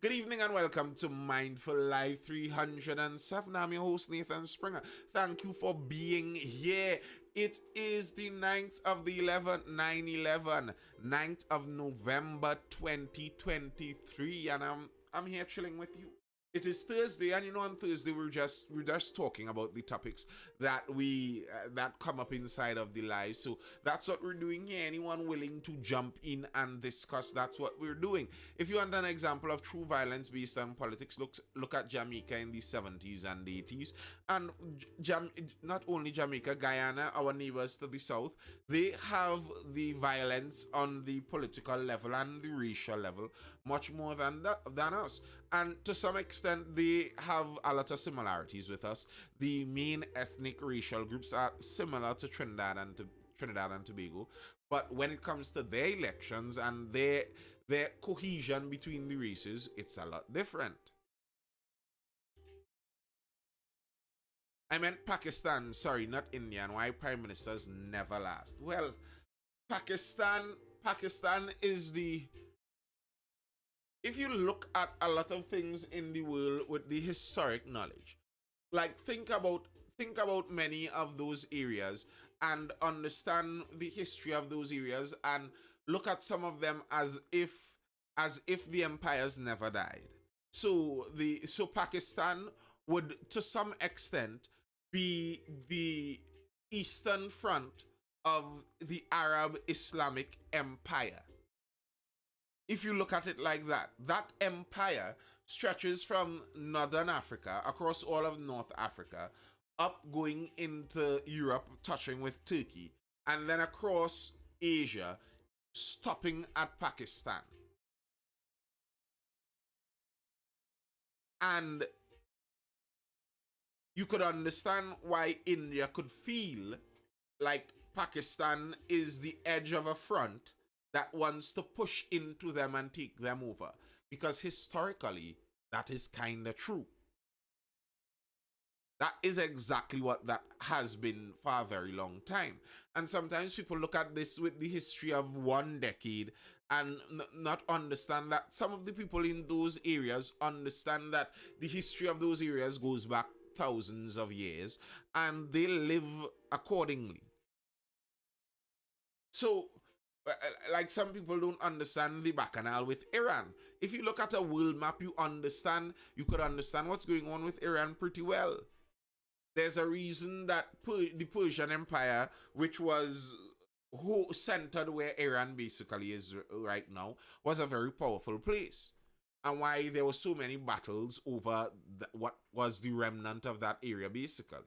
Good evening and welcome to Mindful Live 307. I'm your host, Nathan Springer. Thank you for being here. It is the 9th of the 11th, 9/11, 9th of November 2023, and I'm here chilling with you. It is Thursday, and on Thursday we're just talking about the topics that we that come up inside of the live. So that's what we're doing here. Anyone willing to jump in and discuss? That's what we're doing. If you want an example of true violence based on politics, look at Jamaica in the 70s and 80s, and not only Jamaica, Guyana, our neighbors to the south, they have the violence on the political level and the racial level much more than us. And to some extent, they have a lot of similarities with us. The main ethnic racial groups are similar to Trinidad and Tobago, but when it comes to their elections and their cohesion between the races, it's a lot different. I meant Pakistan, sorry, not India. And why prime ministers never last? Well, Pakistan is the... If you look at a lot of things in the world with the historic knowledge, like think about many of those areas and understand the history of those areas and look at some of them as if the empires never died. So Pakistan would to some extent be the eastern front of the Arab Islamic Empire. If you look at it like that, that empire stretches from northern Africa, across all of North Africa, up going into Europe, touching with Turkey, and then across Asia, stopping at Pakistan. And you could understand why India could feel like Pakistan is the edge of a front that wants to push into them and take them over. Because historically, that is kind of true. That is exactly what that has been for a very long time. And sometimes people look at this with the history of one decade and not understand that some of the people in those areas understand that the history of those areas goes back thousands of years and they live accordingly. So, like some people don't understand the bacchanal with Iran. If you look at a world map, you could understand what's going on with Iran pretty well. There's a reason that the Persian Empire, which was centered where Iran basically is right now, was a very powerful place. And why there were so many battles over what was the remnant of that area basically.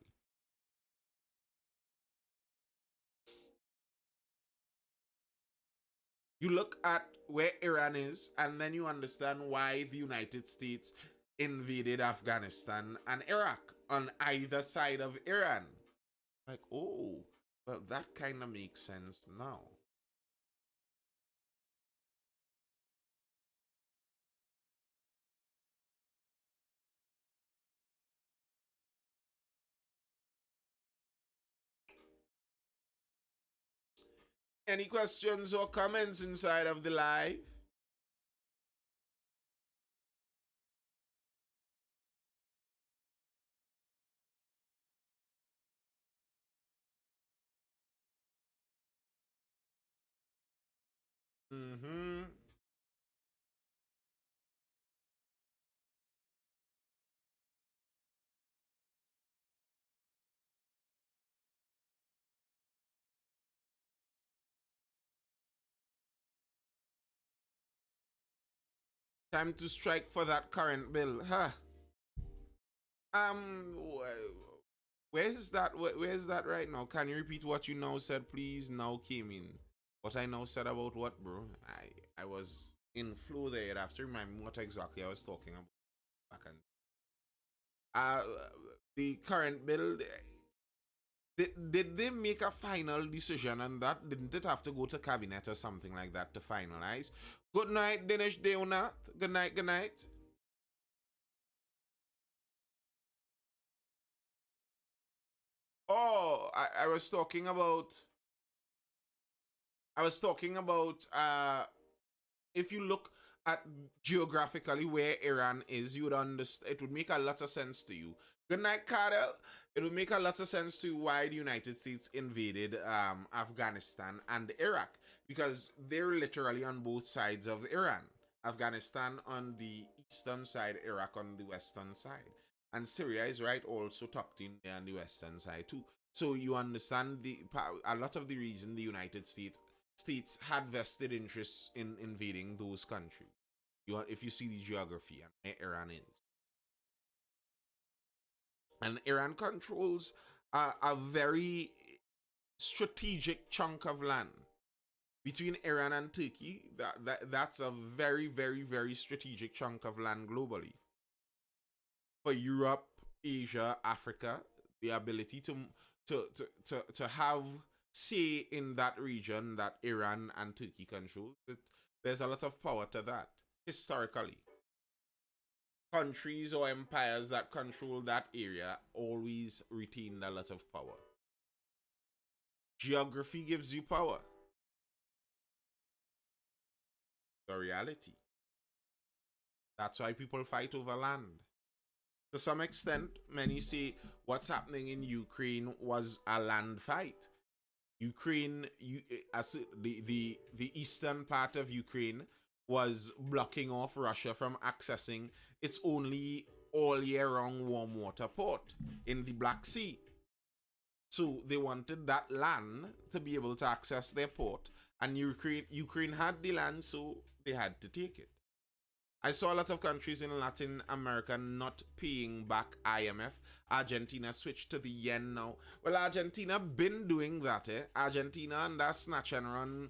You look at where Iran is, and then you understand why the United States invaded Afghanistan and Iraq on either side of Iran. Like, oh, well, that kind of makes sense now. Any questions or comments inside of the live? Mm-hmm. Time to strike for that current bill, huh? Um, where is that? Where is that right now? Can you repeat what you now said, please? Now came in. What I now said about what, bro? I was in flow there. You'd have to remind me what exactly I was talking about back and uh the current bill. Did they make a final decision on that? Didn't it have to go to cabinet or something like that to finalize? Good night, Dinesh Deonath. Good night, good night. Oh, I was talking about if you look at geographically where Iran is, you would understand. It would make a lot of sense to you. Good night, Cardell. It would make a lot of sense to you why the United States invaded Afghanistan and Iraq, because they're literally on both sides of Iran. Afghanistan on the eastern side, Iraq on the western side, and Syria is right also tucked in there on the western side too. So you understand a lot of the reason the United States had vested interests in invading those countries. If you see the geography and where Iran is, and Iran controls a very strategic chunk of land between Iran and Turkey. That's a very very strategic chunk of land globally for Europe, Asia, Africa. The ability to have say in that region that Iran and Turkey control. There's a lot of power to that historically. Countries or empires that control that area always retain a lot of power. Geography gives you power. The reality. That's why people fight over land. To some extent, many say what's happening in Ukraine was a land fight. Ukraine, the eastern part of Ukraine was blocking off Russia from accessing its only all year round warm water port in the Black Sea. So they wanted that land to be able to access their port, and Ukraine had the land, so they had to take it. I saw a lot of countries in Latin America not paying back IMF. Argentina switched to the yen now. Well, Argentina been doing that, eh? Argentina and that snatch and run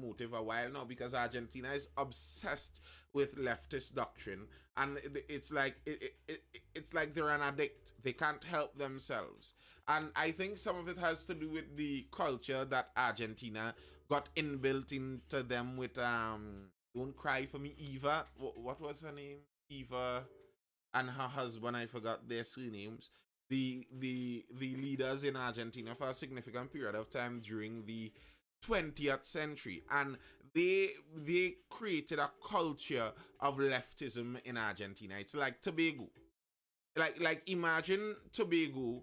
motive a while now, because Argentina is obsessed with leftist doctrine, and it's like they're an addict. They can't help themselves, and I think some of it has to do with the culture that Argentina got inbuilt into them with Don't Cry for Me, Eva. What was her name? Eva and her husband, I forgot their surnames. The leaders in Argentina for a significant period of time during the 20th century, and they created a culture of leftism in Argentina. It's like Tobago. Like imagine Tobago,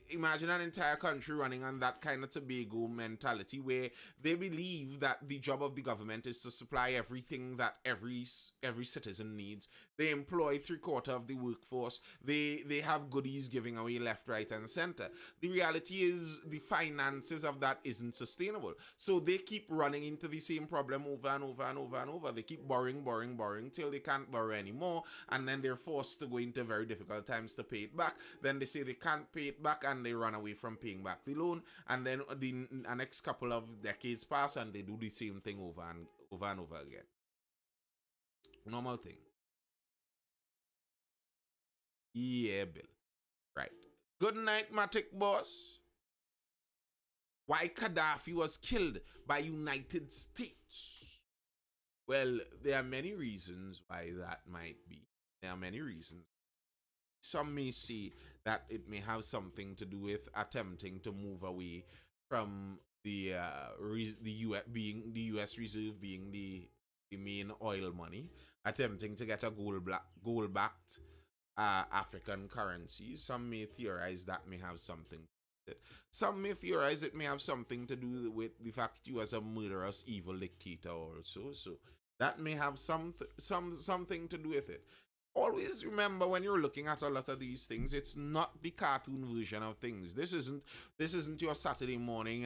imagine an entire country running on that kind of Tobago mentality, where they believe that the job of the government is to supply everything that every citizen needs. They employ 3/4 of the workforce. They have goodies giving away left, right, and center. The reality is the finances of that isn't sustainable. So they keep running into the same problem over and over and over and over. They keep borrowing till they can't borrow anymore, and then they're forced to go into very difficult times to pay it back. Then they say they can't pay it back, and they run away from paying back the loan. And then the next couple of decades pass, and they do the same thing over and over again. Normal thing. Yeah, Bill. Right. Good night, Matic boss. Why Gaddafi was killed by United States? Well, there are many reasons why that might be. There are many reasons. Some may say that it may have something to do with attempting to move away from the U.S. Reserve being the main oil money, attempting to get a gold backed African currency. Some may theorize that may have something. Some may theorize it may have something to do with the fact you as a murderous, evil dictator also. So that may have something to do with it. Always remember, when you're looking at a lot of these things, it's not the cartoon version of things. This isn't your Saturday morning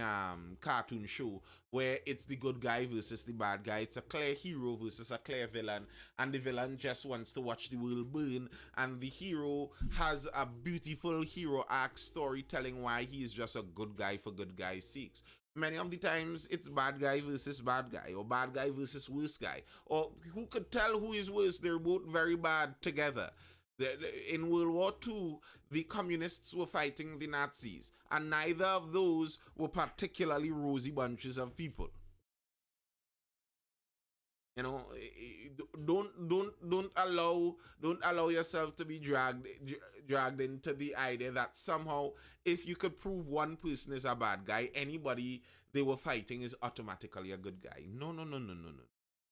cartoon show where it's the good guy versus the bad guy. It's a clear hero versus a clear villain, and the villain just wants to watch the world burn, and the hero has a beautiful hero arc story telling why he's just a good guy for good guy's sakes. Many of the times it's bad guy versus bad guy, or bad guy versus worse guy, or who could tell who is worse? They're both very bad together. In World War II, the communists were fighting the Nazis, and neither of those were particularly rosy bunches of people. You know, don't allow yourself to be dragged into the idea that somehow, if you could prove one person is a bad guy, anybody they were fighting is automatically a good guy. No.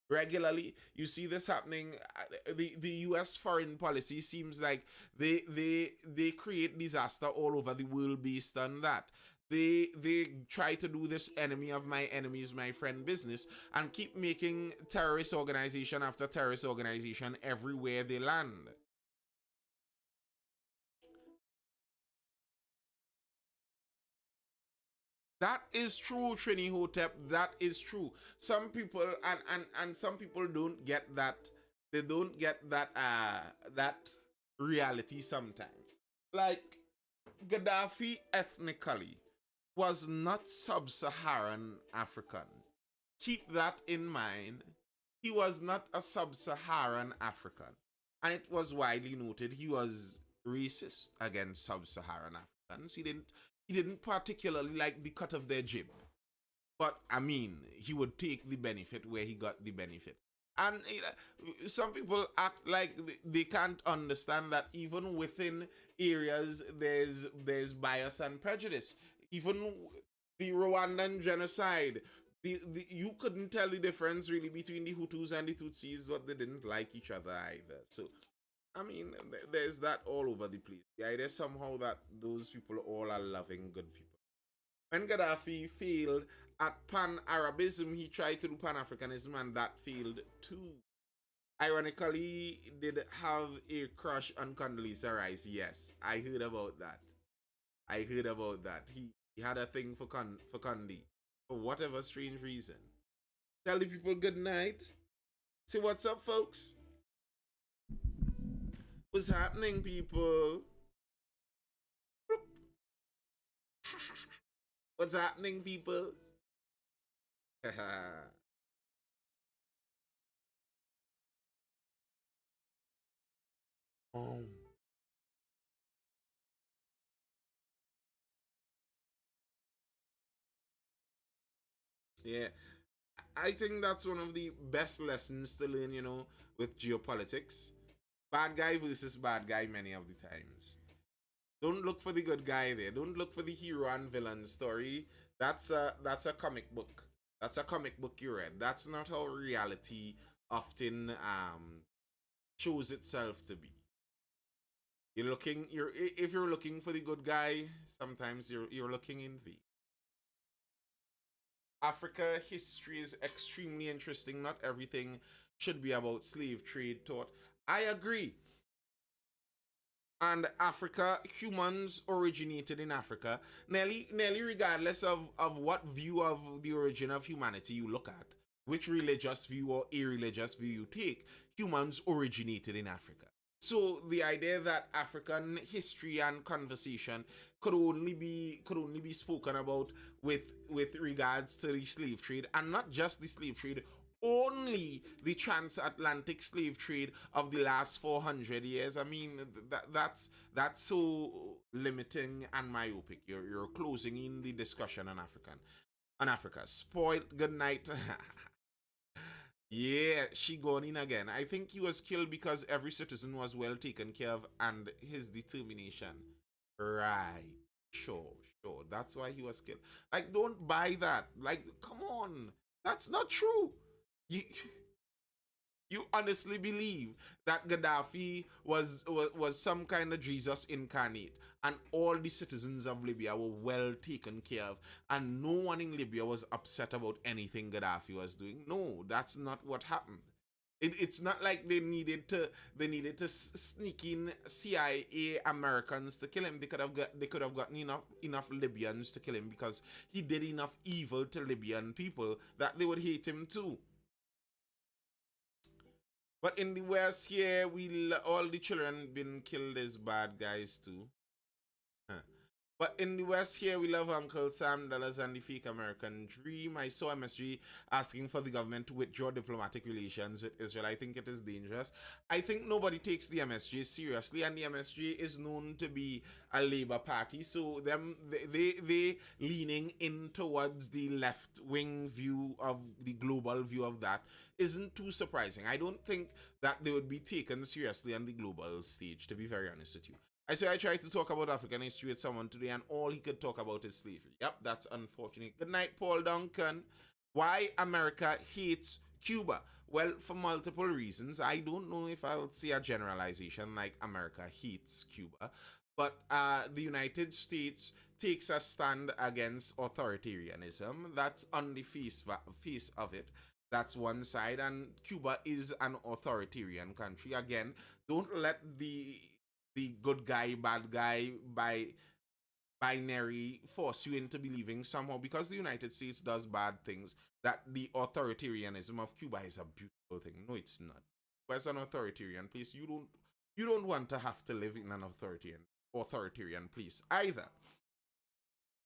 Regularly, you see this happening. The U.S. foreign policy seems like they create disaster all over the world based on that. They try to do this enemy of my enemy is my friend business and keep making terrorist organization after terrorist organization everywhere they land. That is true, Trini Hotep. That is true. Some people and some people don't get that. They don't get that reality sometimes. Like Gaddafi ethnically was not sub-Saharan African. Keep that in mind. He was not a sub-Saharan African. And it was widely noted he was racist against sub-Saharan Africans. He didn't particularly like the cut of their jib. But I mean, he would take the benefit where he got the benefit. And some people act like they can't understand that even within areas there's bias and prejudice. Even the Rwandan genocide, you couldn't tell the difference really between the Hutus and the Tutsis, but they didn't like each other either. So I mean, there's that all over the place. The idea somehow that those people all are loving good people. When Gaddafi failed at Pan Arabism, he tried to do Pan Africanism, and that failed too. Ironically, did have a crush on Condoleezza Rice. Yes, I heard about that. I heard about that. He had a thing for Condi for whatever strange reason. Tell the people good night. Say what's up, folks. What's happening, people? What's happening, people? Oh. Yeah, I think that's one of the best lessons to learn, with geopolitics. Bad guy versus bad guy many of the times. Don't look for the good guy there. Don't look for the hero and villain story. That's a comic book. That's a comic book you read. That's not how reality often shows itself to be. If you're looking for the good guy, sometimes you're looking in vain. Africa history is extremely interesting. Not everything should be about slave trade taught. I agree. And Africa, humans originated in Africa. Nearly regardless of what view of the origin of humanity you look at, which religious view or irreligious view you take, humans originated in Africa. So the idea that African history and conversation could only be spoken about with regards to the slave trade, and not just the slave trade, only the transatlantic slave trade of the last 400 years. I mean, that's so limiting and myopic. You're closing in the discussion on Africa. Spoiled. Good night. Yeah, she gone in again. I think he was killed because every citizen was well taken care of and his determination. Right. Sure, sure. That's why he was killed. Like, don't buy that. Like, come on. That's not true. You you honestly believe that Gaddafi was some kind of Jesus incarnate, and all the citizens of Libya were well taken care of, and no one in Libya was upset about anything Gaddafi was doing? No, that's not what happened. It's not like they needed to sneak in CIA Americans to kill him. They could have gotten enough Libyans to kill him, because he did enough evil to Libyan people that they would hate him too. But in the West here, all the children been killed as bad guys too. Huh. But in the West here, we love Uncle Sam Dollars and the fake American dream. I saw MSG asking for the government to withdraw diplomatic relations with Israel. I think it is dangerous. I think nobody takes the MSG seriously, and the MSG is known to be a Labour Party. So they leaning in towards the left wing view of the global view of that isn't too surprising. I don't think that they would be taken seriously on the global stage, to be very honest with you. I tried to talk about African history with someone today, and all he could talk about is slavery. Yep, that's unfortunate. Good night, Paul Duncan. Why America hates Cuba? Well, for multiple reasons. I don't know if I'll see a generalization like America hates Cuba, but the United States takes a stand against authoritarianism. That's on the face of it. That's one side, and Cuba is an authoritarian country. Again, don't let the good guy, bad guy by binary force you into believing somehow because the United States does bad things that the authoritarianism of Cuba is a beautiful thing. No, it's not. As an authoritarian place, you don't want to have to live in an authoritarian place either.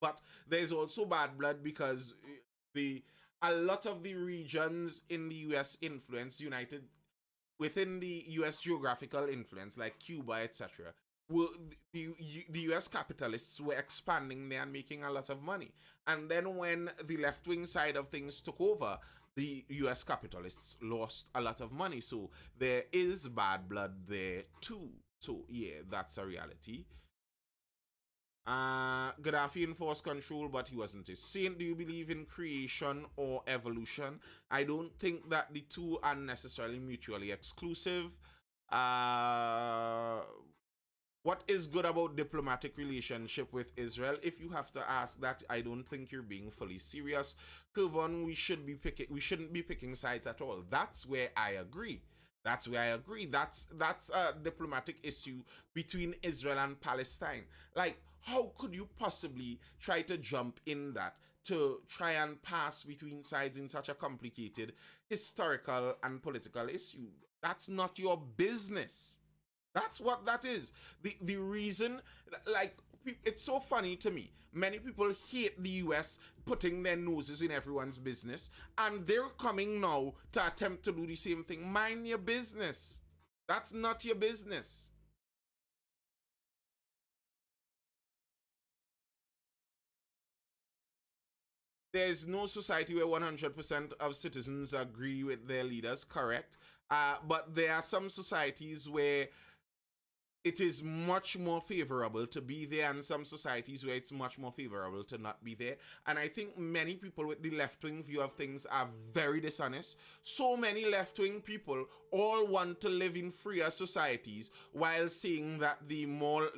But there's also bad blood because the a lot of the regions in the US influence United within the US geographical influence, like Cuba, etc., the US capitalists were expanding there and making a lot of money. And then when the left wing side of things took over, the US capitalists lost a lot of money. So there is bad blood there too. So yeah, that's a reality. Gaddafi enforced control, but he wasn't a saint. Do you believe in creation or evolution? I don't think that the two are necessarily mutually exclusive. Uh, what is good about diplomatic relationship with Israel? If you have to ask that, I don't think you're being fully serious. Kevon, we shouldn't be picking sides at all. That's where I agree. That's a diplomatic issue between Israel and Palestine. Like, how could you possibly try to jump in that to try and pass between sides in such a complicated historical and political issue? That's not your business. That's what that is. The reason, like, it's so funny to me. Many people hate the US putting their noses in everyone's business, and they're coming now to attempt to do the same thing. Mind your business. That's not your business. There's no society where 100% of citizens agree with their leaders, correct? But there are some societies where it is much more favorable to be there, and some societies where it's much more favorable to not be there. And I think many people with the left wing view of things are very dishonest. So many left wing people all want to live in freer societies while saying that the more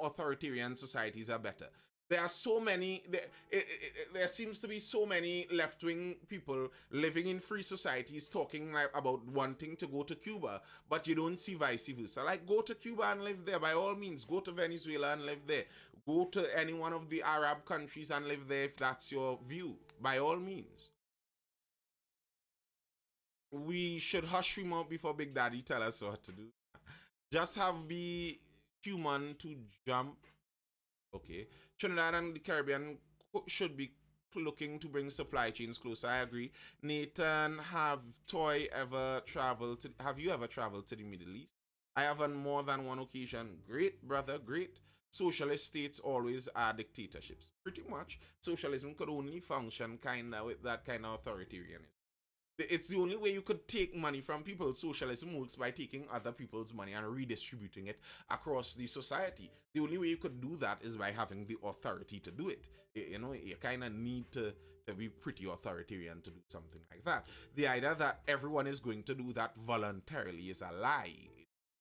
authoritarian societies are better. There are so many there seems to be so many left-wing people living in free societies talking like about wanting to go to Cuba, but you don't see vice versa. Like, go to Cuba and live there by all means. Go to Venezuela and live there. Go to any one of the Arab countries and live there if that's your view, by all means. We should hush him up before Big Daddy tell us what to do. Just have be human to jump. Okay. Trinidad and the Caribbean should be looking to bring supply chains closer. I agree. Nathan, have you ever traveled to the Middle East? I have on more than one occasion. Great, brother, great. Socialist states always are dictatorships. Pretty much. Socialism could only function kinda with that kind of authoritarianism. It's the only way you could take money from people. Socialism works by taking other people's money and redistributing it across the society. The only way you could do that is by having the authority to do it. You kind of need to be pretty authoritarian to do something like that. The idea that everyone is going to do that voluntarily is a lie.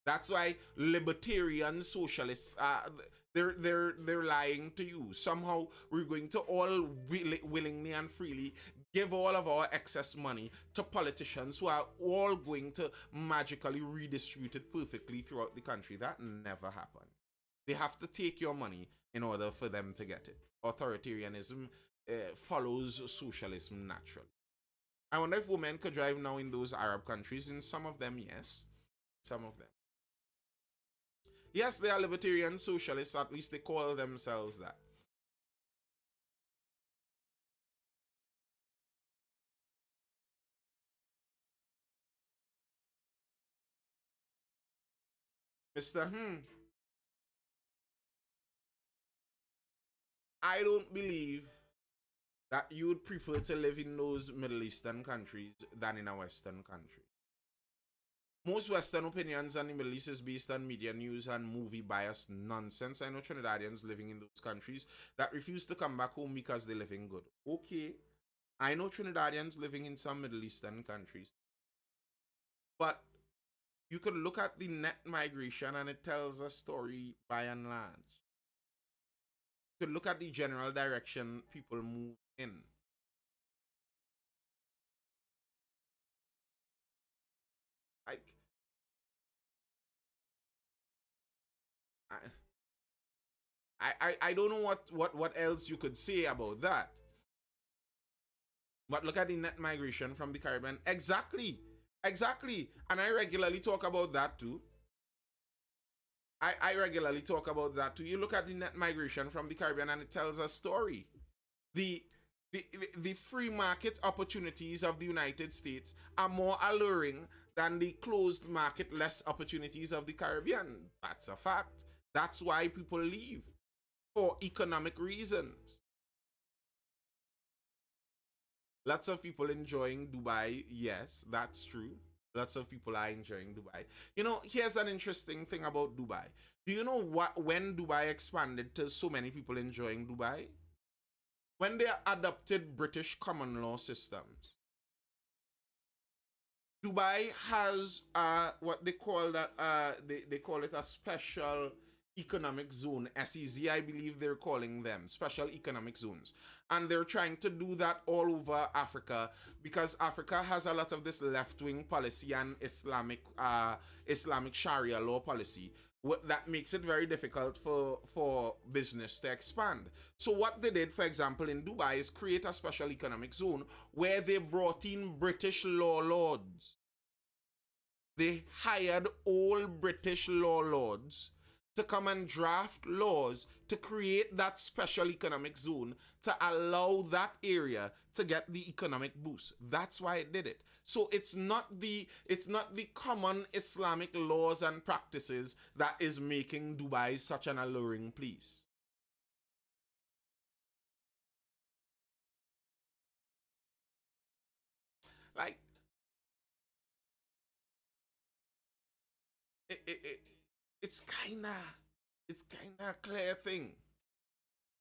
That's why libertarian socialists they're lying to you. Somehow we're going to all willingly and freely give all of our excess money to politicians who are all going to magically redistribute it perfectly throughout the country. That never happened. They have to take your money in order for them to get it. Authoritarianism follows socialism naturally. I wonder if women could drive now in those Arab countries. In some of them, yes. Some of them. Yes, they are libertarian socialists, at least they call themselves that. Mr. I don't believe that you would prefer to live in those Middle Eastern countries than in a Western country. Most Western opinions on the Middle East is based on media news and movie bias nonsense. I know Trinidadians living in those countries that refuse to come back home because they're living good. Okay. I know Trinidadians living in some Middle Eastern countries But you could look at the net migration and it tells a story by and large. You could look at the general direction people move in. Like, I don't know what else you could say about that. But look at the net migration from the Caribbean. Exactly. Exactly. And I regularly talk about that too. I regularly talk about that too. You look at the net migration from the Caribbean and it tells a story. The the, the free market opportunities of the United States are more alluring than the closed market less opportunities of the Caribbean. That's a fact. That's why people leave for economic reasons. Lots of people enjoying Dubai. Yes, that's true. Lots of people are enjoying Dubai. You know, here's an interesting thing about Dubai. Do you know what when Dubai expanded to so many people enjoying Dubai? When they adopted British common law systems. Dubai has what they call that they call it a special economic zone, SEZ, I believe they're calling them special economic zones, and they're trying to do that all over Africa because Africa has a lot of this left-wing policy and Islamic Sharia law policy that makes it very difficult for business to expand. So what they did, for example, in Dubai is create a special economic zone where they brought in British law lords. They hired all British law lords to come and draft laws to create that special economic zone to allow that area to get the economic boost. That's why it did it. So it's not the common Islamic laws and practices that is making Dubai such an alluring place. Like it it's kinda a clear thing.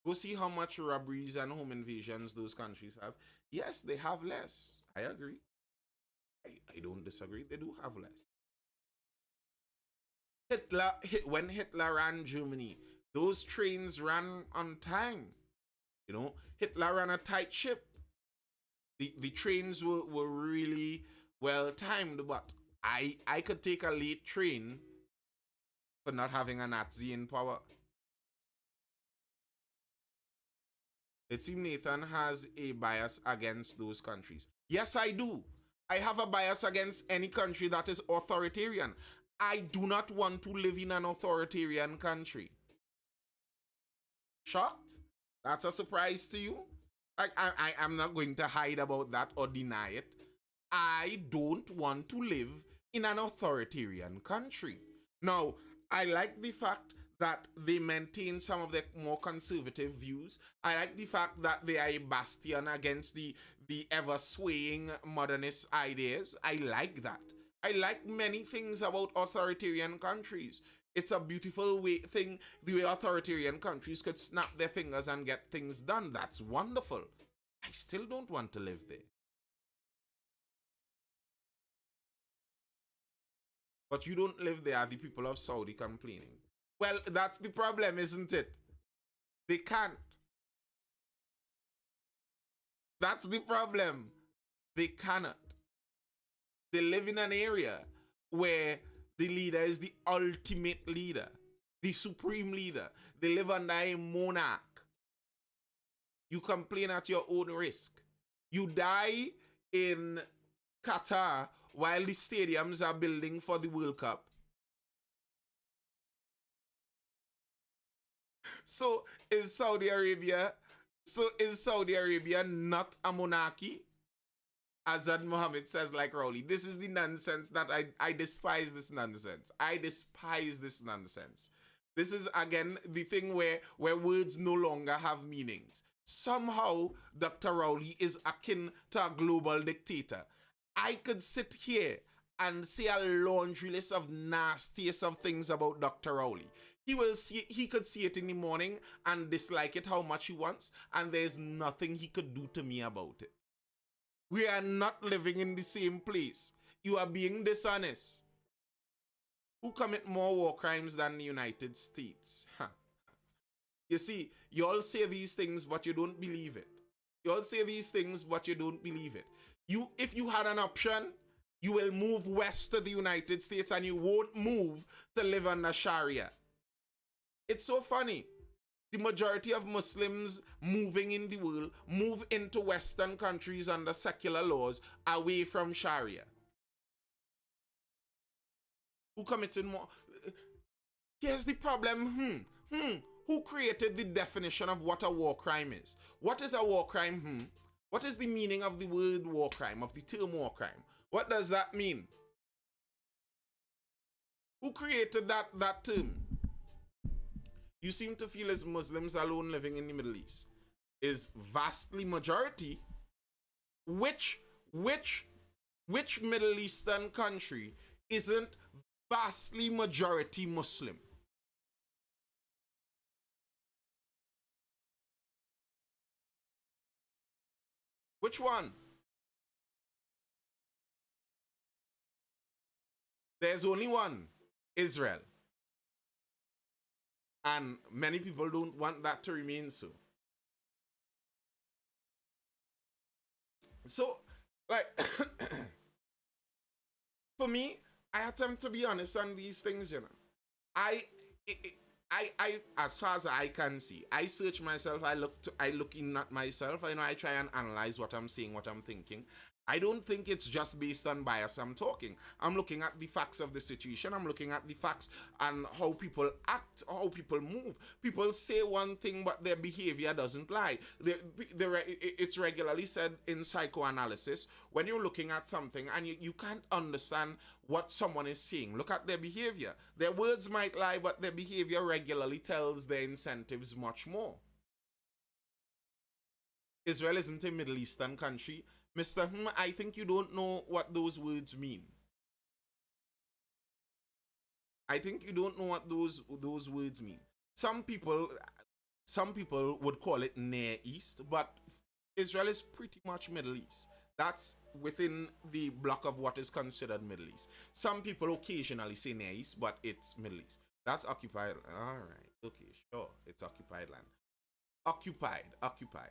Go see how much robberies and home invasions those countries have. Yes, they have less. I agree. I don't disagree. They do have less. When Hitler ran Germany, those trains ran on time. You know, Hitler ran a tight ship. The trains were really well timed, but I could take a late train for not having a Nazi in power. It seems Nathan has a bias against those countries. Yes, I do. I have a bias against any country that is authoritarian. I do not want to live in an authoritarian country. Shocked? That's a surprise to you? I'm not going to hide about that or deny it. I don't want to live in an authoritarian country. Now, I like the fact that they maintain some of their more conservative views. I like the fact that they are a bastion against the ever swaying modernist ideas. I like that. I like many things about authoritarian countries. It's a beautiful thing, the way authoritarian countries could snap their fingers and get things done. That's wonderful. I still don't want to live there. But you don't live there, the people of Saudi complaining. Well, that's the problem, isn't it? They can't. That's the problem. They cannot. They live in an area where the leader is the ultimate leader, the supreme leader. They live under a monarch. You complain at your own risk. You die in Qatar while the stadiums are building for the World Cup. So is Saudi Arabia not a monarchy? Azad Mohammed says like Rowley. This is the nonsense that I despise this nonsense. I despise this nonsense. This is again the thing where words no longer have meanings. Somehow Dr. Rowley is akin to a global dictator. I could sit here and say a laundry list of nastiest of things about Dr. Rowley. He could see it in the morning and dislike it how much he wants, and there's nothing he could do to me about it. We are not living in the same place. You are being dishonest. Who commit more war crimes than the United States? Huh. You see, you all say these things, but you don't believe it. You all say these things, but you don't believe it. If you had an option, you will move west to the United States and you won't move to live under Sharia. It's so funny. The majority of Muslims moving in the world move into Western countries under secular laws away from Sharia. Who committed more? Here's the problem. Who created the definition of what a war crime is? What is a war crime? What is the meaning of the word war crime, of the term war crime? What does that mean? Who created that term? You seem to feel as Muslims alone living in the Middle East is vastly majority. Which Middle Eastern country isn't vastly majority Muslim? Which one? There's only one, Israel. And many people don't want that to remain so. So, like, for me, I attempt to be honest on these things, you know. I, as far as I can see, I search myself. I look in at myself. I try and analyze what I'm saying, what I'm thinking. I don't think it's just based on bias I'm talking. I'm looking at the facts of the situation. I'm looking at the facts and how people act, how people move. People say one thing, but their behavior doesn't lie. It's regularly said in psychoanalysis, when you're looking at something and you can't understand what someone is saying, look at their behavior. Their words might lie, but their behavior regularly tells their incentives much more. Israel isn't a Middle Eastern country. Mr. I think you don't know what those words mean. I think you don't know what those words mean. Some people would call it Near East, but Israel is pretty much Middle East. That's within the block of what is considered Middle East. Some people occasionally say Near East, but it's Middle East. That's occupied. All right. Okay, sure. It's occupied land. Occupied.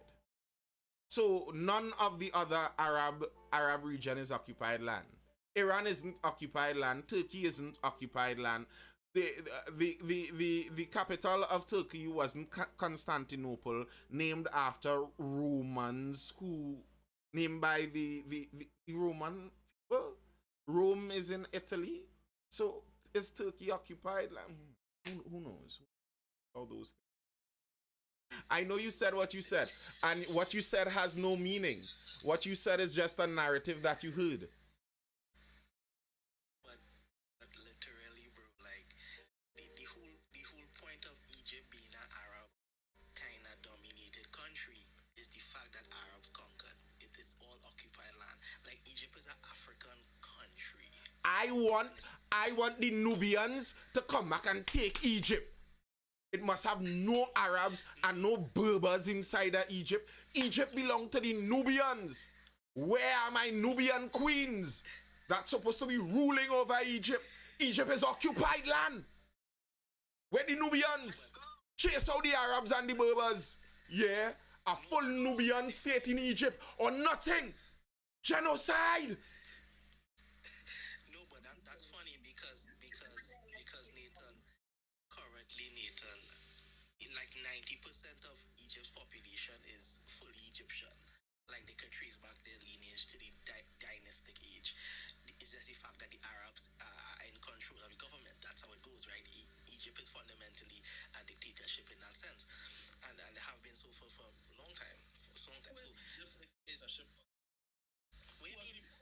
So none of the other Arab region is occupied land. Iran isn't occupied land. Turkey isn't occupied land. The capital of Turkey wasn't Constantinople, named after Romans who named by the Roman people. Rome is in Italy. So is Turkey occupied land? Who knows? All those things. I know you said what you said, and what you said has no meaning. What you said is just a narrative that you heard. But literally, bro, like the whole point of Egypt being an Arab kind of dominated country is the fact that Arabs conquered. It's all occupied land. Like Egypt is an African country. I want the Nubians to come back and take Egypt. It must have no Arabs and no Berbers inside of Egypt. Egypt belongs to the Nubians. Where are my Nubian queens? That's supposed to be ruling over Egypt. Egypt is occupied land. Where the Nubians? Chase out the Arabs and the Berbers. Yeah, a full Nubian state in Egypt or nothing. Genocide. No, but that's funny because Nathan, currently Nathan, in like 90% of Egypt's population is fully Egyptian. Like they can trace back their lineage to the dynastic age. It's just the fact that the Arabs are in control of the government. That's how it goes, right? Egypt is fundamentally a dictatorship in that sense, and they have been so for a long time. For a long time. So, is what do you mean?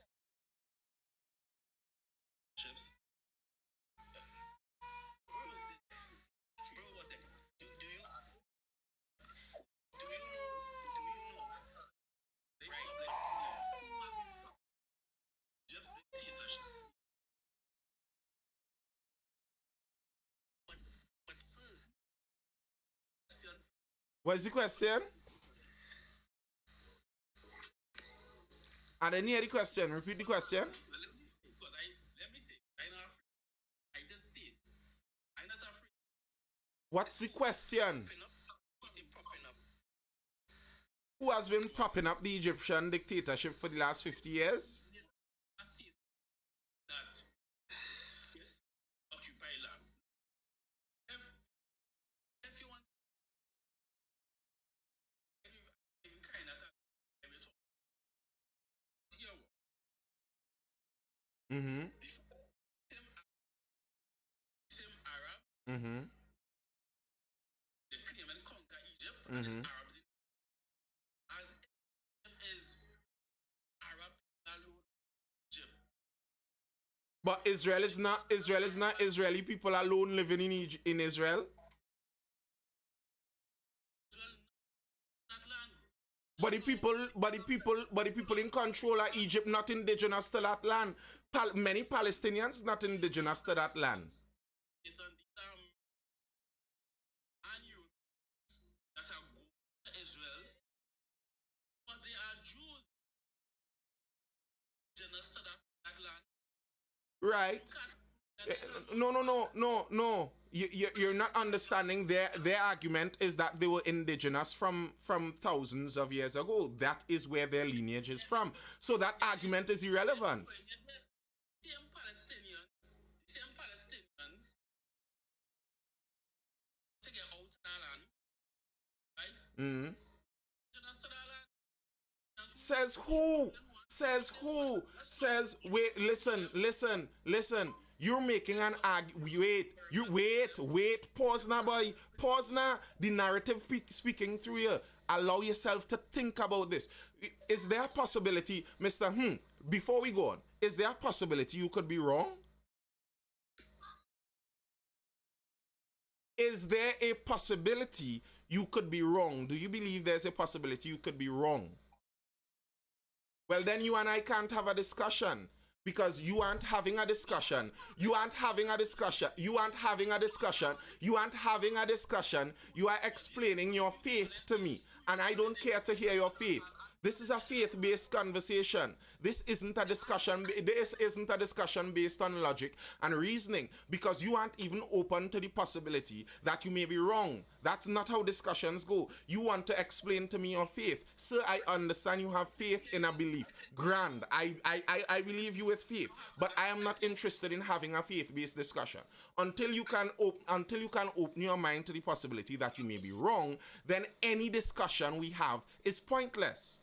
What's the question? I didn't hear the question. Repeat the question. What's the question? Propping up. You say propping up. Who has been propping up the Egyptian dictatorship for the last 50 years? That occupy land. If you want even kind of here, Mm-hmm. the same Arab, Mm-hmm. they claim and conquer Egypt, and Mm-hmm. the Arabs as is Arab alone Egypt. But Israel is not Israeli people alone living in Israel. Well, that land. But the people in control of Egypt not indigenous to that land. Many Palestinians not indigenous to that land. It's on the and you that are go to Israel, but they are Jews indigenous to that land. Right? No. You're not understanding their argument is that they were indigenous from thousands of years ago. That is where their lineage is from. So that argument is irrelevant. Same Palestinians to get out of that land, right? Mm. Indigenous to that land. Says who? Says who? Says wait, listen. You're making an argument. Wait. Pause now, boy. Pause now. The narrative speaking through you. Allow yourself to think about this. Is there a possibility, Mr. Before we go on, is there a possibility you could be wrong? Is there a possibility you could be wrong? Do you believe there's a possibility you could be wrong? Well, then you and I can't have a discussion because you aren't having a discussion. You aren't having a discussion. You aren't having a discussion. You aren't having a discussion. You are explaining your faith to me, and I don't care to hear your faith. This is a faith-based conversation. This isn't a discussion. This isn't a discussion based on logic and reasoning because you aren't even open to the possibility that you may be wrong. That's not how discussions go. You want to explain to me your faith. Sir, I understand you have faith in a belief. Grand. I believe you with faith, but I am not interested in having a faith-based discussion. Until you can open your mind to the possibility that you may be wrong, then any discussion we have is pointless.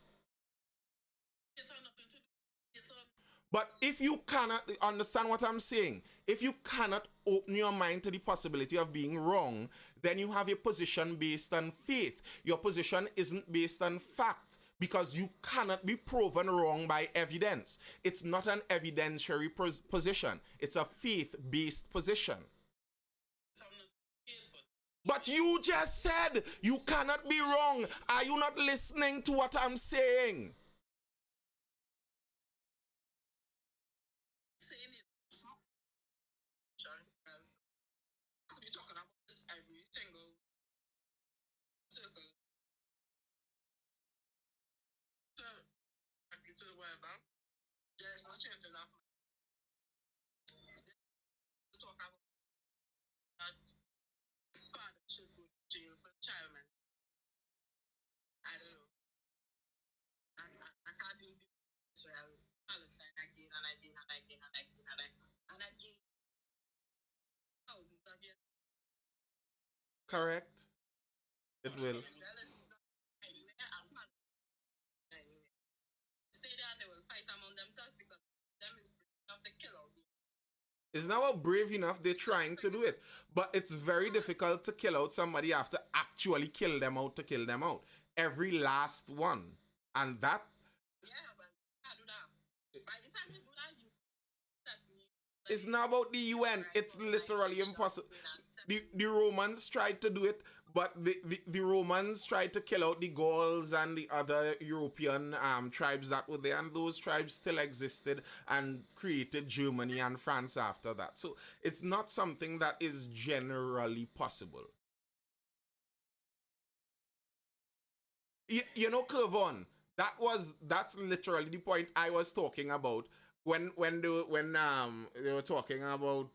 But if you cannot understand what I'm saying, if you cannot open your mind to the possibility of being wrong, then you have a position based on faith. Your position isn't based on fact because you cannot be proven wrong by evidence. It's not an evidentiary position. It's a faith-based position. But you just said you cannot be wrong. Are you not listening to what I'm saying? There's no change enough. To talk about that father should go to jail for child man. I don't know. I can't do Israel, Palestine again and again. Thousands of years. Correct. It will. Israel is not anywhere and Palestine anywhere. Stay there and they will fight among themselves because them is brave enough to kill out. It's not brave enough, they're trying to do it. But it's very difficult to kill out somebody after actually kill them out to kill them out. Every last one. And that... Yeah, but I do that. By the time you do that, it's not about the UN. It's literally impossible. The Romans tried to do it, but the Romans tried to kill out the Gauls and the other European tribes that were there, and those tribes still existed and created Germany and France after that. So it's not something that is generally possible. You know, Kervon, that's literally the point I was talking about when they were talking about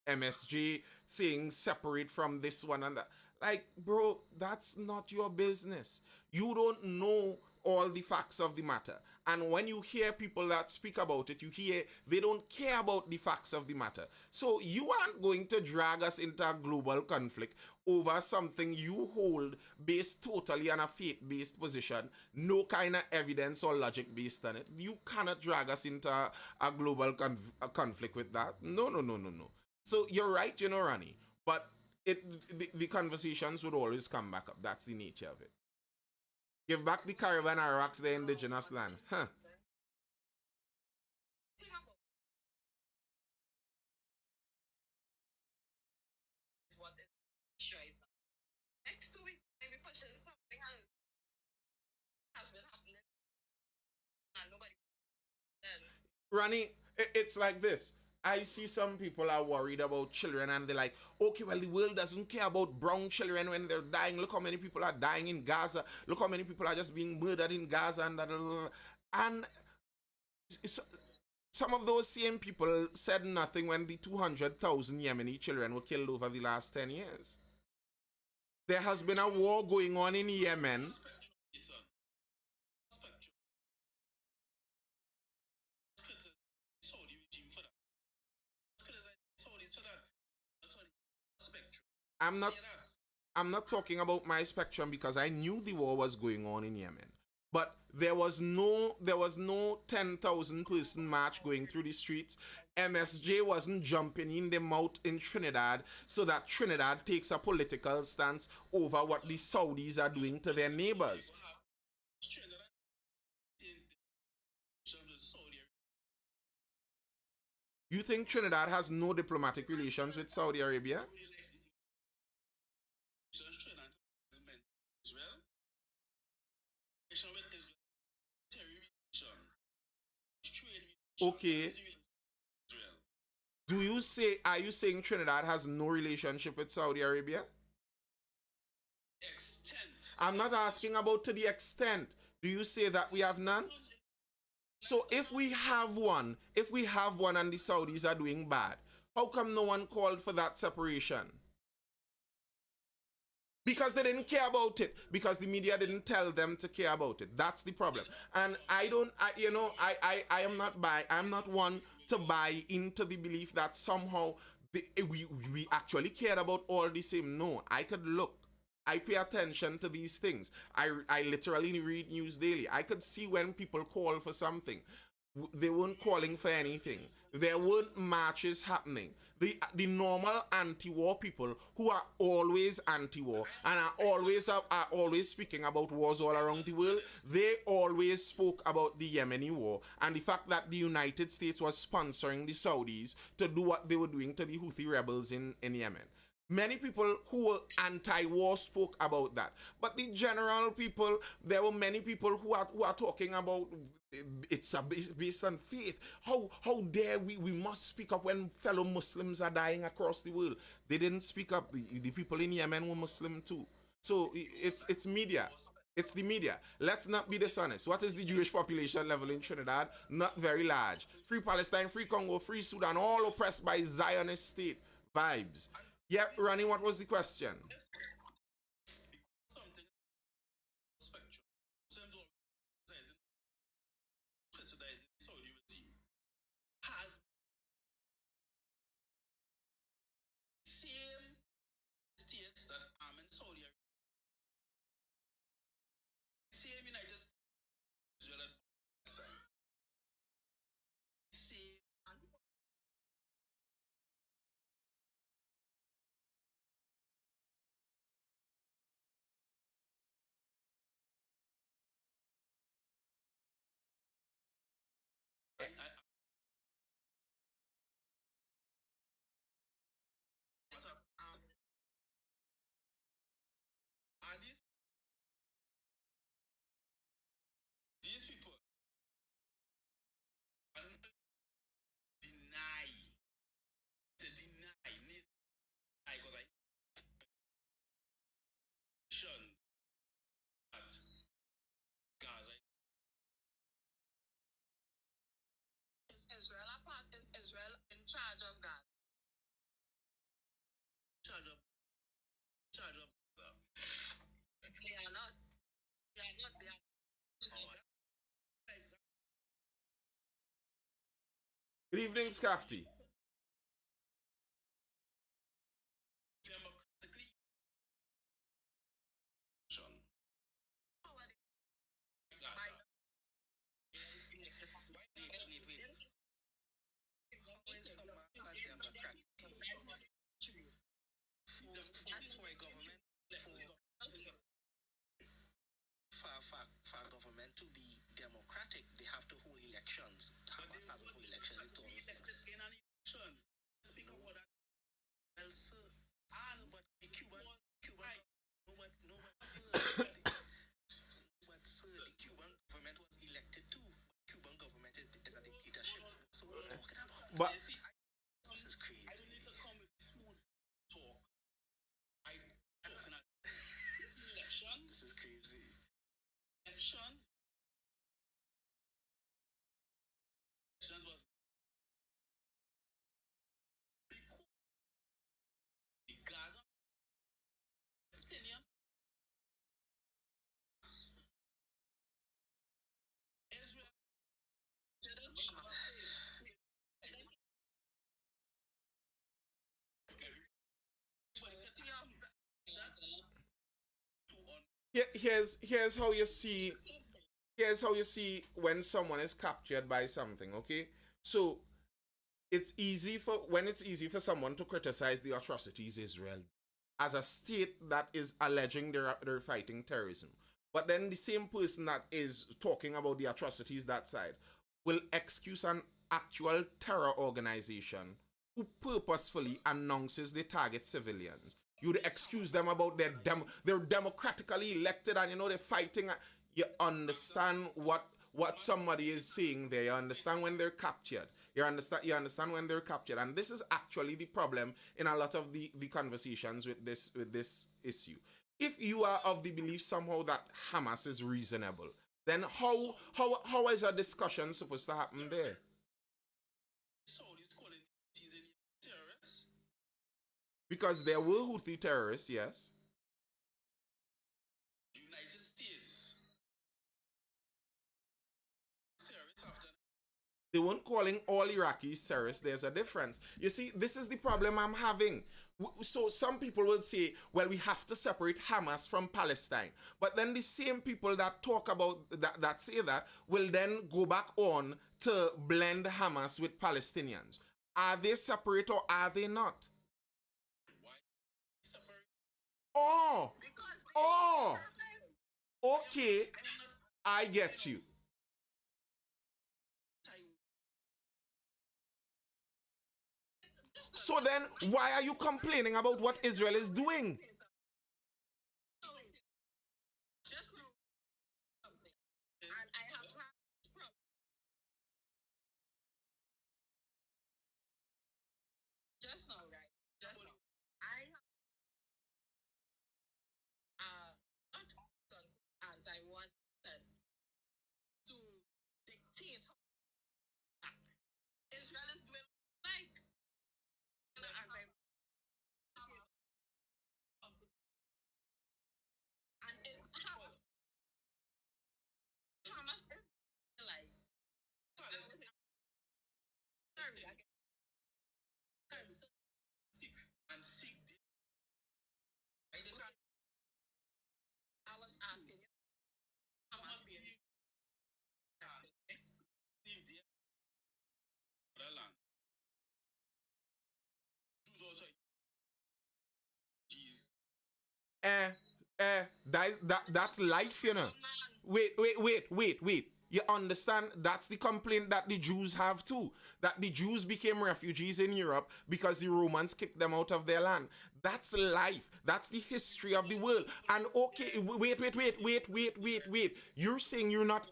MSG saying separate from this one and that. Like, bro, that's not your business. You don't know all the facts of the matter. And when you hear people that speak about it, you hear they don't care about the facts of the matter. So you aren't going to drag us into a global conflict over something you hold based totally on a faith-based position, no kind of evidence or logic based on it. You cannot drag us into a global a conflict with that. No, no, no, no, no. So you're right, Ronnie. But the conversations would always come back up. That's the nature of it. Give back the Caribbean Iraqs their indigenous land. Huh. Think about what is right now. Next 2 weeks, maybe pushing something has been happening, and nobody. Then Ronnie, it's like this. I see some people are worried about children and they're like, okay, well, the world doesn't care about brown children when they're dying. Look how many people are dying in Gaza. Look how many people are just being murdered in Gaza. And some of those same people said nothing when the 200,000 Yemeni children were killed over the last 10 years. There has been a war going on in Yemen. I'm not I'm not talking about my spectrum because I knew the war was going on in Yemen. But there was no 10,000 person march going through the streets. MSJ wasn't jumping in the mouth in Trinidad so that Trinidad takes a political stance over what the Saudis are doing to their neighbors. You think Trinidad has no diplomatic relations with Saudi Arabia? Okay. Are you saying Trinidad has no relationship with Saudi Arabia? I'm not asking about to the extent. Do you say that we have none? So if we have one and the Saudis are doing bad, how come no one called for that separation? Because they didn't care about it, because the media didn't tell them to care about it. That's the problem. And I am not one to buy into the belief that somehow we actually cared about all the same. No, I could look. I pay attention to these things. I literally read news daily. I could see when people call for something. They weren't calling for anything. There weren't marches happening. The normal anti-war people who are always anti-war and are always speaking about wars all around the world, they always spoke about the Yemeni war and the fact that the United States was sponsoring the Saudis to do what they were doing to the Houthi rebels in Yemen. Many people who were anti-war spoke about that, but the general people, there were many people who are talking about it's based on faith. How dare we must speak up when fellow Muslims are dying across the world? They didn't speak up. The people in Yemen were Muslim too. So it's media. It's the media. Let's not be dishonest. What is the Jewish population level in Trinidad? Not very large. Free Palestine, free Congo, free Sudan, all oppressed by Zionist state vibes. Yeah, Ronnie, what was the question? is Israel in charge of Gaza? Good evening, Scafty. democratically how is Hamas a democratic for a government for a government to be democratic, they have to hold elections. Hamas hasn't hold elections in 2006. No, well, sir, but the Cuban, no, the Cuban government was elected too. Cuban government is a dictatorship. So what are you talking about? But This is crazy. This is crazy. here's how you see when someone is captured by something, okay? So it's easy for someone to criticize the atrocities Israel as a state that is alleging they're fighting terrorism. But then the same person that is talking about the atrocities that side will excuse an actual terror organization who purposefully announces they target civilians. You'd excuse them about they're democratically elected and they're fighting. You understand what somebody is saying there. You understand when they're captured. You understand when they're captured. And this is actually the problem in a lot of the conversations with this issue. If you are of the belief somehow that Hamas is reasonable, then how is a discussion supposed to happen there? Saudis calling these terrorists. Because there were Houthi terrorists, yes. United States terrorists after They weren't calling all Iraqis terrorists. There's a difference. You see, this is the problem I'm having. So some people will say, well, we have to separate Hamas from Palestine. But then the same people that talk about that say that will then go back on to blend Hamas with Palestinians. Are they separate or are they not? separate. Oh, oh, okay, I get you. So then, why are you complaining about what Israel is doing? Just know something. And I have had this problem. Just now, right? Just now. I have not done as I was said to dictate how to act. Israel is doing like and it Hamas like sorry, I get And seek I was asking you Hamas being other land. Jews also Jeez. That's life, Wait. You understand? That's the complaint that the Jews have too. That the Jews became refugees in Europe because the Romans kicked them out of their land. That's life. That's the history of the world. And okay, wait. You're saying you're not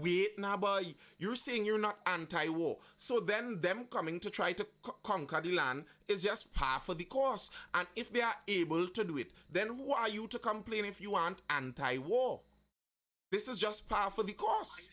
wait, nah boy. You're saying you're not anti-war. So then them coming to try to conquer the land is just par for the course. And if they are able to do it, then who are you to complain if you aren't anti-war? This is just par for the course.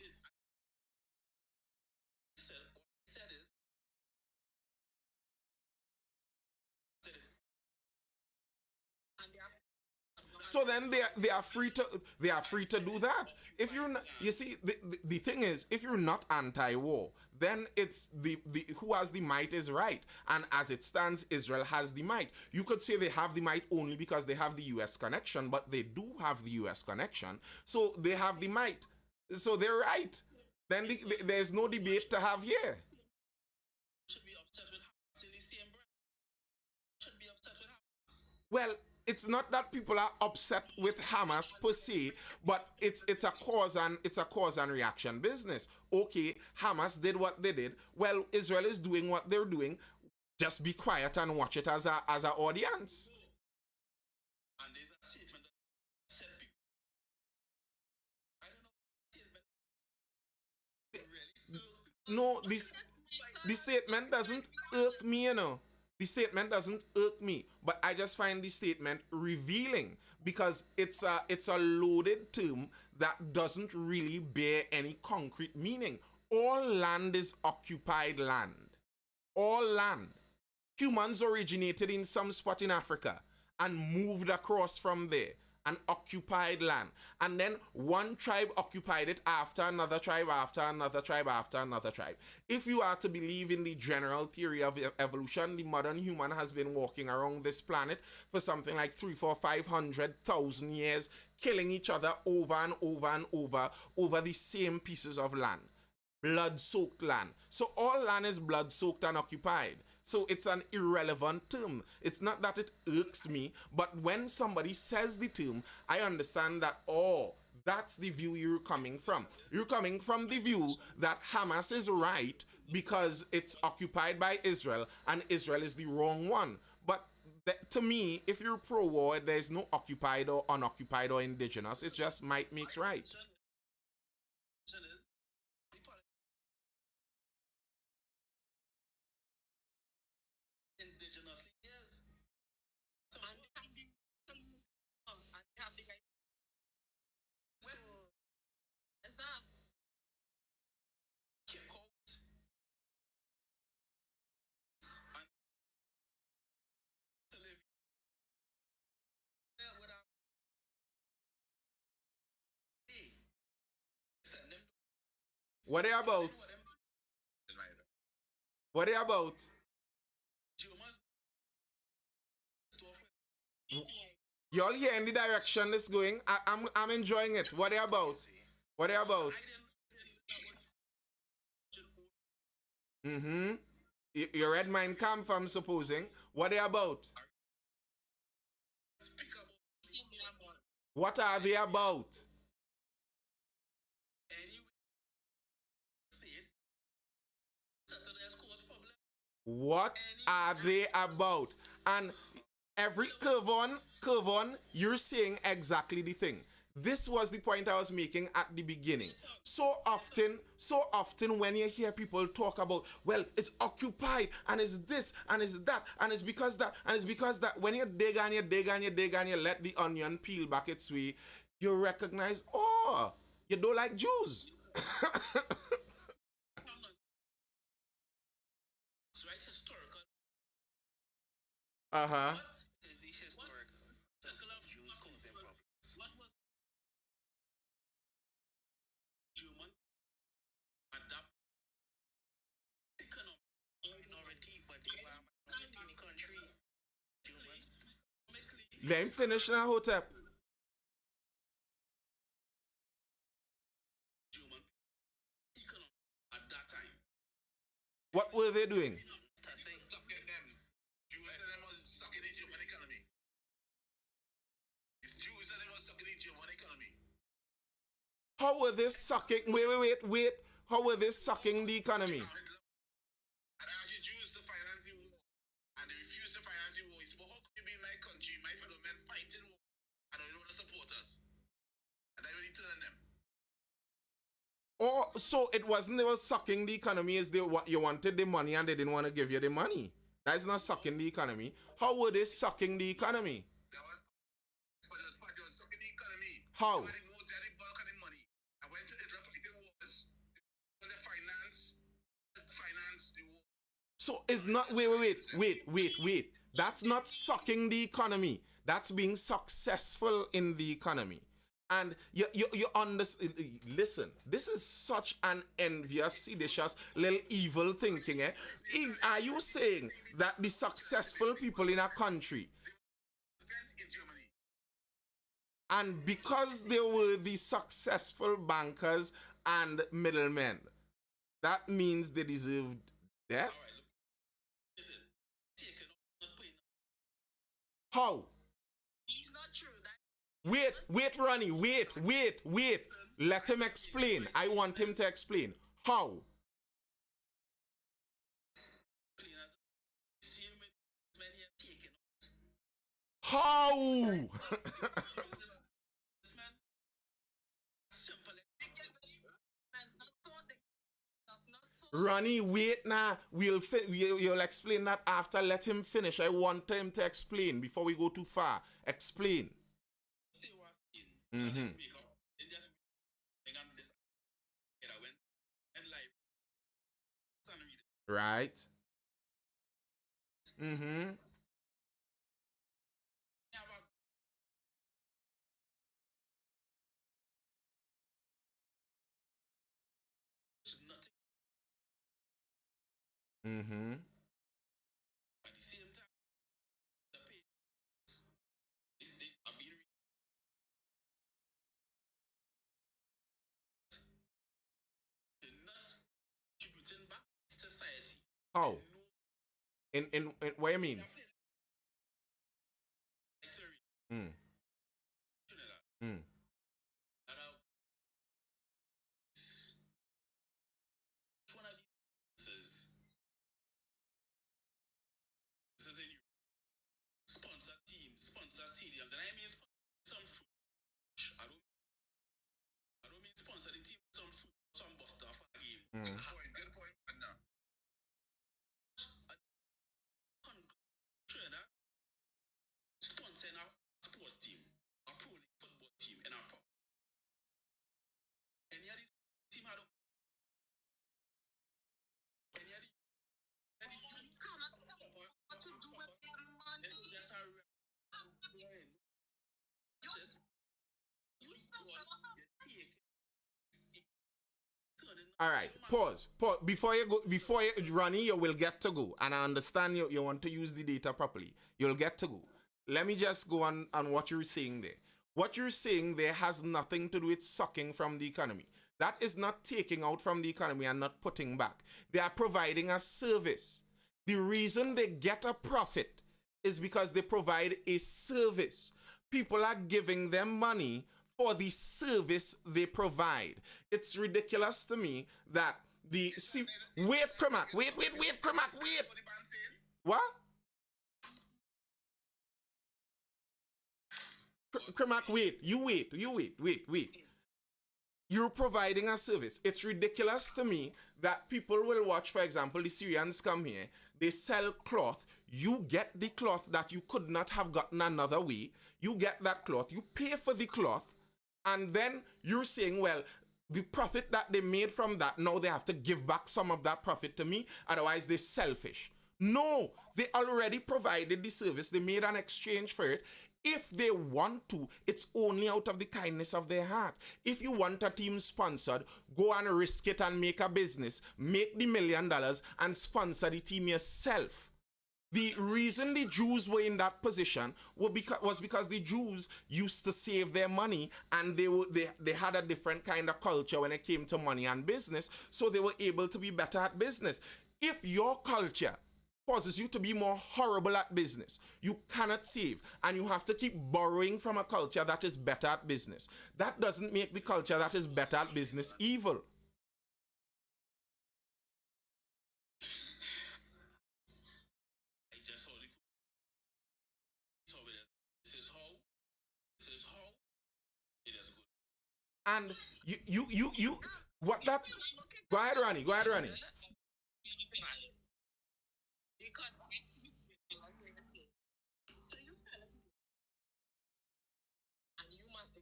So then they are free to do that. If you're not, you see, the thing is, if you're not anti-war, then it's the who has the might is right. And as it stands, Israel has the might. You could say they have the might only because they have the US connection, but they do have the US connection. So they have the might. So they're right. Then there's no debate to have here. Should be upset with Hamas in the same breath. Should be upset with Hamas. Well, it's not that people are upset with Hamas per se, but it's a cause and reaction business. Okay, Hamas did what they did. Well, Israel is doing what they're doing. Just be quiet and watch it as a audience. And there's a statement that said people. I don't know what statement really. No, the statement doesn't irk me, you know. The statement doesn't irk me, but I just find the statement revealing because it's a loaded term that doesn't really bear any concrete meaning. All land is occupied land. All land. Humans originated in some spot in Africa and moved across from there and occupied land. And then one tribe occupied it after another tribe, after another tribe, after another tribe. If you are to believe in the general theory of evolution, the modern human has been walking around this planet for something like 300,000 years, killing each other over and over and over the same pieces of land. Blood-soaked land. So all land is blood-soaked and occupied. So it's an irrelevant term. It's not that it irks me, but when somebody says the term, I understand that, oh, that's the view you're coming from. You're coming from the view that Hamas is right because it's occupied by Israel and Israel is the wrong one. But to me, if you're pro-war, there's no occupied or unoccupied or indigenous. It just might makes right. Indigenously, yes. So And they have the and they have the right. So it's not kick out and to live there without hey, send them What are about? What are about? Germans stuff Y'all hear in the direction this going? I'm enjoying it. What are about? What are about? Mm-hmm. You read Mein Kampf, I'm supposing. What are about? speak about What are they about? anyway say it Saturday's cause problem. What are they about? And every curve on, you're saying exactly the thing. This was the point I was making at the beginning. So often when you hear people talk about, well, it's occupied and it's this and it's that and it's because that and it's because that, when you dig and you dig and you dig and you let the onion peel back its way, you recognize, oh, you don't like Jews. It's right historical. Uh-huh. What is the historical of Jews causing problems? what was German adapt economic minority, but they were a minority in the country. Germans Let him finish now, Hotep. German economic at that time. What were they doing? That thing. Jews and them was sucking the German economy. It's Jews and them was sucking the German economy. How were they sucking? Wait. How were they sucking the economy? And I asked you Jews to finance the war, and they refused to finance the war. He said, but how could you be in my country, my fellow men fighting war, and I don't want to support us? And I really telling them. Oh, so it wasn't they were sucking the economy as you wanted the money and they didn't want to give you the money. That's not sucking the economy. How were they sucking the economy? That was, but it was part of sucking the economy. How? They were the bulk of the money. I went to Israel fighting wars. The finance the war. So it's not wait. That's not sucking the economy. That's being successful in the economy. And you understand. Listen, this is such an envious, seditious, little evil thinking. Eh? Are you saying that the successful people in a country, In Germany. and because they were the successful bankers and middlemen, that means they deserved death? All right, look, is it taken off, not putting How? It's not true. That Wait, Ronnie, wait. Let him explain. I want him to explain. How? clean as the same men here taken off. How? This man, simple. man's not so not so Ronnie, wait now. You'll explain that after. Let him finish. I want him to explain before we go too far. Explain. Say what's in. Mm-hmm. Make up. Then just hang on this. And I went and live. Son read it. Right. Mm-hmm. Never it's nothing. Mm-hmm. At the same time, the pay they are being they're not contributing back to society. How? No, In what you mean? electorate, Mm. Trinidad, Mm. that have s- which one of these says in you sponsor teams, sponsor stadiums, and I mean sponsor some food. I don't mean sponsor the team with some food, some buster for a game. Mm. Good point. And now. Trinidad sponsoring a sports team, a pro league football team, and a pro. Any of these team had any of these It's cannot what to do with their money. yes, I You sponsor us. All right. Pause. Before you go, Ronnie, you will get to go. And I understand you want to use the data properly. You'll get to go. Let me just go on what you're saying there. What you're saying there has nothing to do with sucking from the economy. That is not taking out from the economy and not putting back. They are providing a service. The reason they get a profit is because they provide a service. People are giving them money for the service they provide. It's ridiculous to me that wait, Kremak, wait. What the band saying? What? Kremak, wait. You wait. You're providing a service. It's ridiculous to me that people will watch, for example, the Syrians come here, they sell cloth. You get the cloth that you could not have gotten another way. You get that cloth, you pay for the cloth, and then you're saying, well, the profit that they made from that, now they have to give back some of that profit to me, otherwise they're selfish. No, they already provided the service, they made an exchange for it. If they want to, it's only out of the kindness of their heart. If you want a team sponsored, go and risk it and make a business. Make the $1 million and sponsor the team yourself. The reason the Jews were in that position was because the Jews used to save their money, and they had a different kind of culture when it came to money and business, so they were able to be better at business. If your culture causes you to be more horrible at business, you cannot save, and you have to keep borrowing from a culture that is better at business. That doesn't make the culture that is better at business evil. I just saw the so it is. This is how it is good. And you what that's go ahead, Ronnie. Because so you tell them, and you must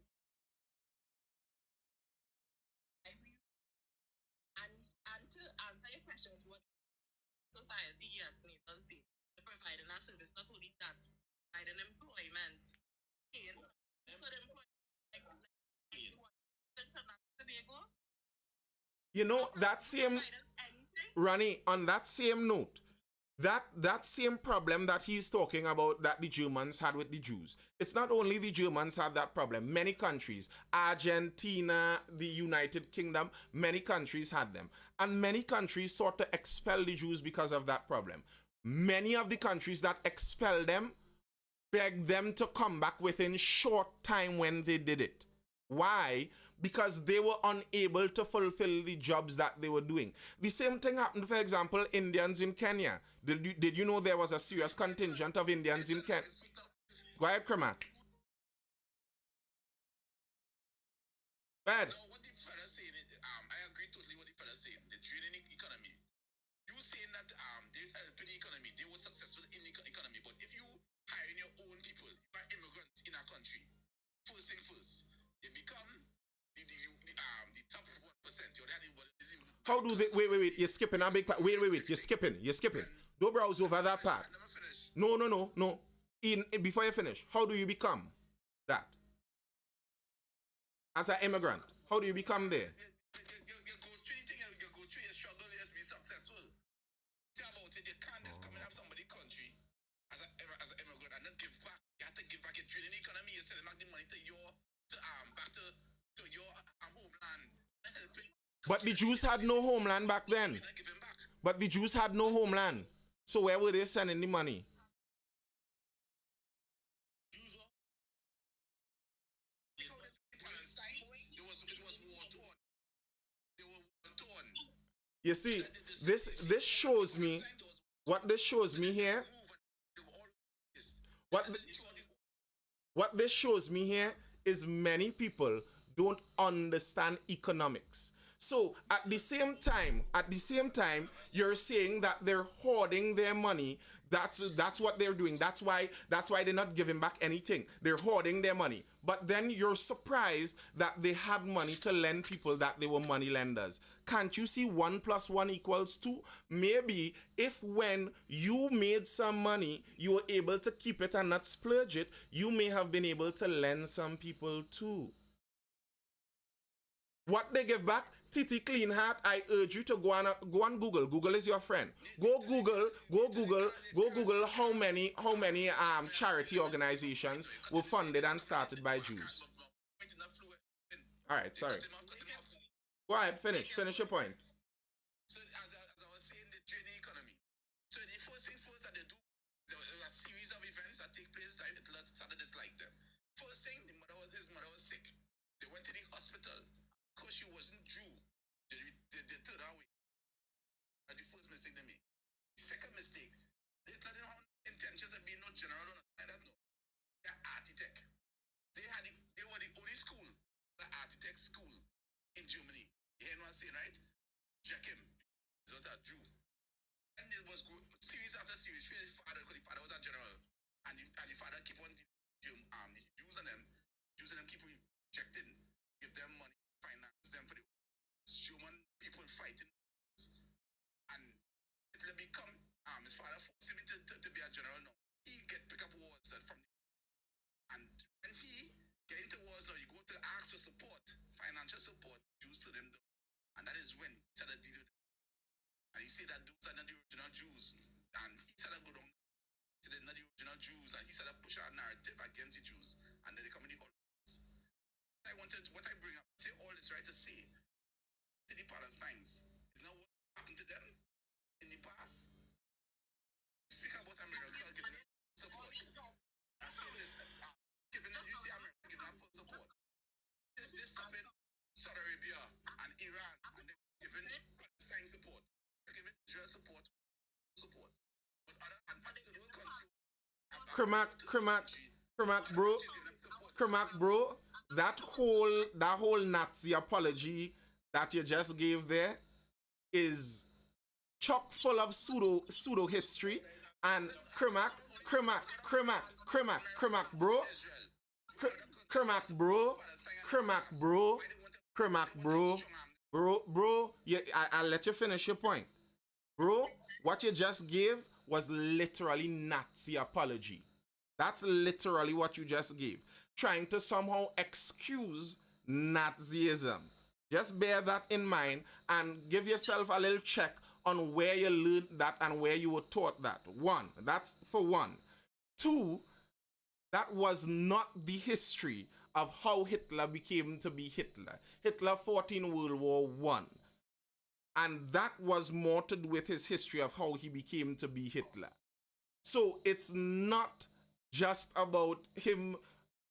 and to answer your questions, what society yes needs to see to provide a service, not only that, provide an employment. For the employment, like You know, that same, Ronnie, on that same note, that same problem that he's talking about that the Germans had with the Jews. It's not only the Germans have that problem. Many countries, Argentina, the United Kingdom, many countries had them. And many countries sought to expel the Jews because of that problem. Many of the countries that expelled them begged them to come back within short time when they did it. Why? Because they were unable to fulfill the jobs that they were doing. The same thing happened, for example, Indians in Kenya. Did you know there was a serious contingent of Indians in Kenya? Go ahead, Kramat. Go ahead. Now, what the fella saying, I agree totally with the fella saying. The draining economy. You saying that they helping the economy, they were successful in the economy. But if you hiring your own people, you are immigrants in a country. First thing first, they become the top 1%. Your daddy is even. How do they? Wait. You're skipping a big part. Wait. You're skipping. Don't browse over that part. Never finish. No. Before you finish, how do you become that? As an immigrant, how do you become there? You go through the thing, you go through the struggle, yes, be successful. Tell about it, you can't just come and have somebody country as an immigrant and not give back. You have to give back your training economy, you're selling back the money to your homeland. But the Jews had no homeland back then. You're not giving back. But the Jews had no homeland. So where were they sending the money? Jews were Palestine, it was war torn. They were war torn. You see, this shows me what this shows me here. What this shows me here is many people don't understand economics. So at the same time, you're saying that they're hoarding their money. That's what they're doing. That's why they're not giving back anything. They're hoarding their money. But then you're surprised that they had money to lend people, that they were money lenders. Can't you see 1 + 1 = 2? Maybe if when you made some money, you were able to keep it and not splurge it, you may have been able to lend some people too. What they give back? Titi Clean Heart, I urge you to go on Google. Google is your friend. Go Google how many charity organizations were funded and started by Jews. All right, sorry. Go ahead, finish your point. So as I was saying, the draining economy. So the first thing first that they do, there are a series of events that take place that started dislike them. First thing, his mother was sick. They went to the hospital because she wasn't Jew. They turned her away. That's the first mistake they made. The second mistake, they didn't have intentions of being no general or nothing like that. No, they're architect. They were the only school, the architect school in Germany. You hear what I'm saying, right? Jackim is not a Jew. And it was series after series. The father was a general, and the father keep on the Jews and them keep rejecting, give them money, finance them for the human people fighting, and it will become his father forced him to be a general now. He pick up wars from and when he get into wars now, you go to ask for support, financial support, Jews to them, and that is when he started dealing with them. And he said that those are not the original Jews, and he started go down to the not the original Jews, and he started push a narrative against the Jews, and then they come in the Holocaust. What I bring up, say all this right to say to the Palestinians, is not what happened to them in the past. Speak about America giving them support. I say this, giving them, you see America giving them full support. This stopping Saudi Arabia and Iran, and they're giving Palestine support. They're giving Israel support. But other and the whole country. Kermac, bro, that whole Nazi apology that you just gave there is chock full of pseudo history. And Kermac, bro, yeah, I'll let you finish your point. Bro, what you just gave was literally Nazi apology. That's literally what you just gave. Trying to somehow excuse Nazism. Just bear that in mind and give yourself a little check on where you learned that and where you were taught that. One, that's for one. Two, that was not the history of how Hitler became to be Hitler. Hitler fought in World War One, and that was more to do with his history of how he became to be Hitler. So it's not just about him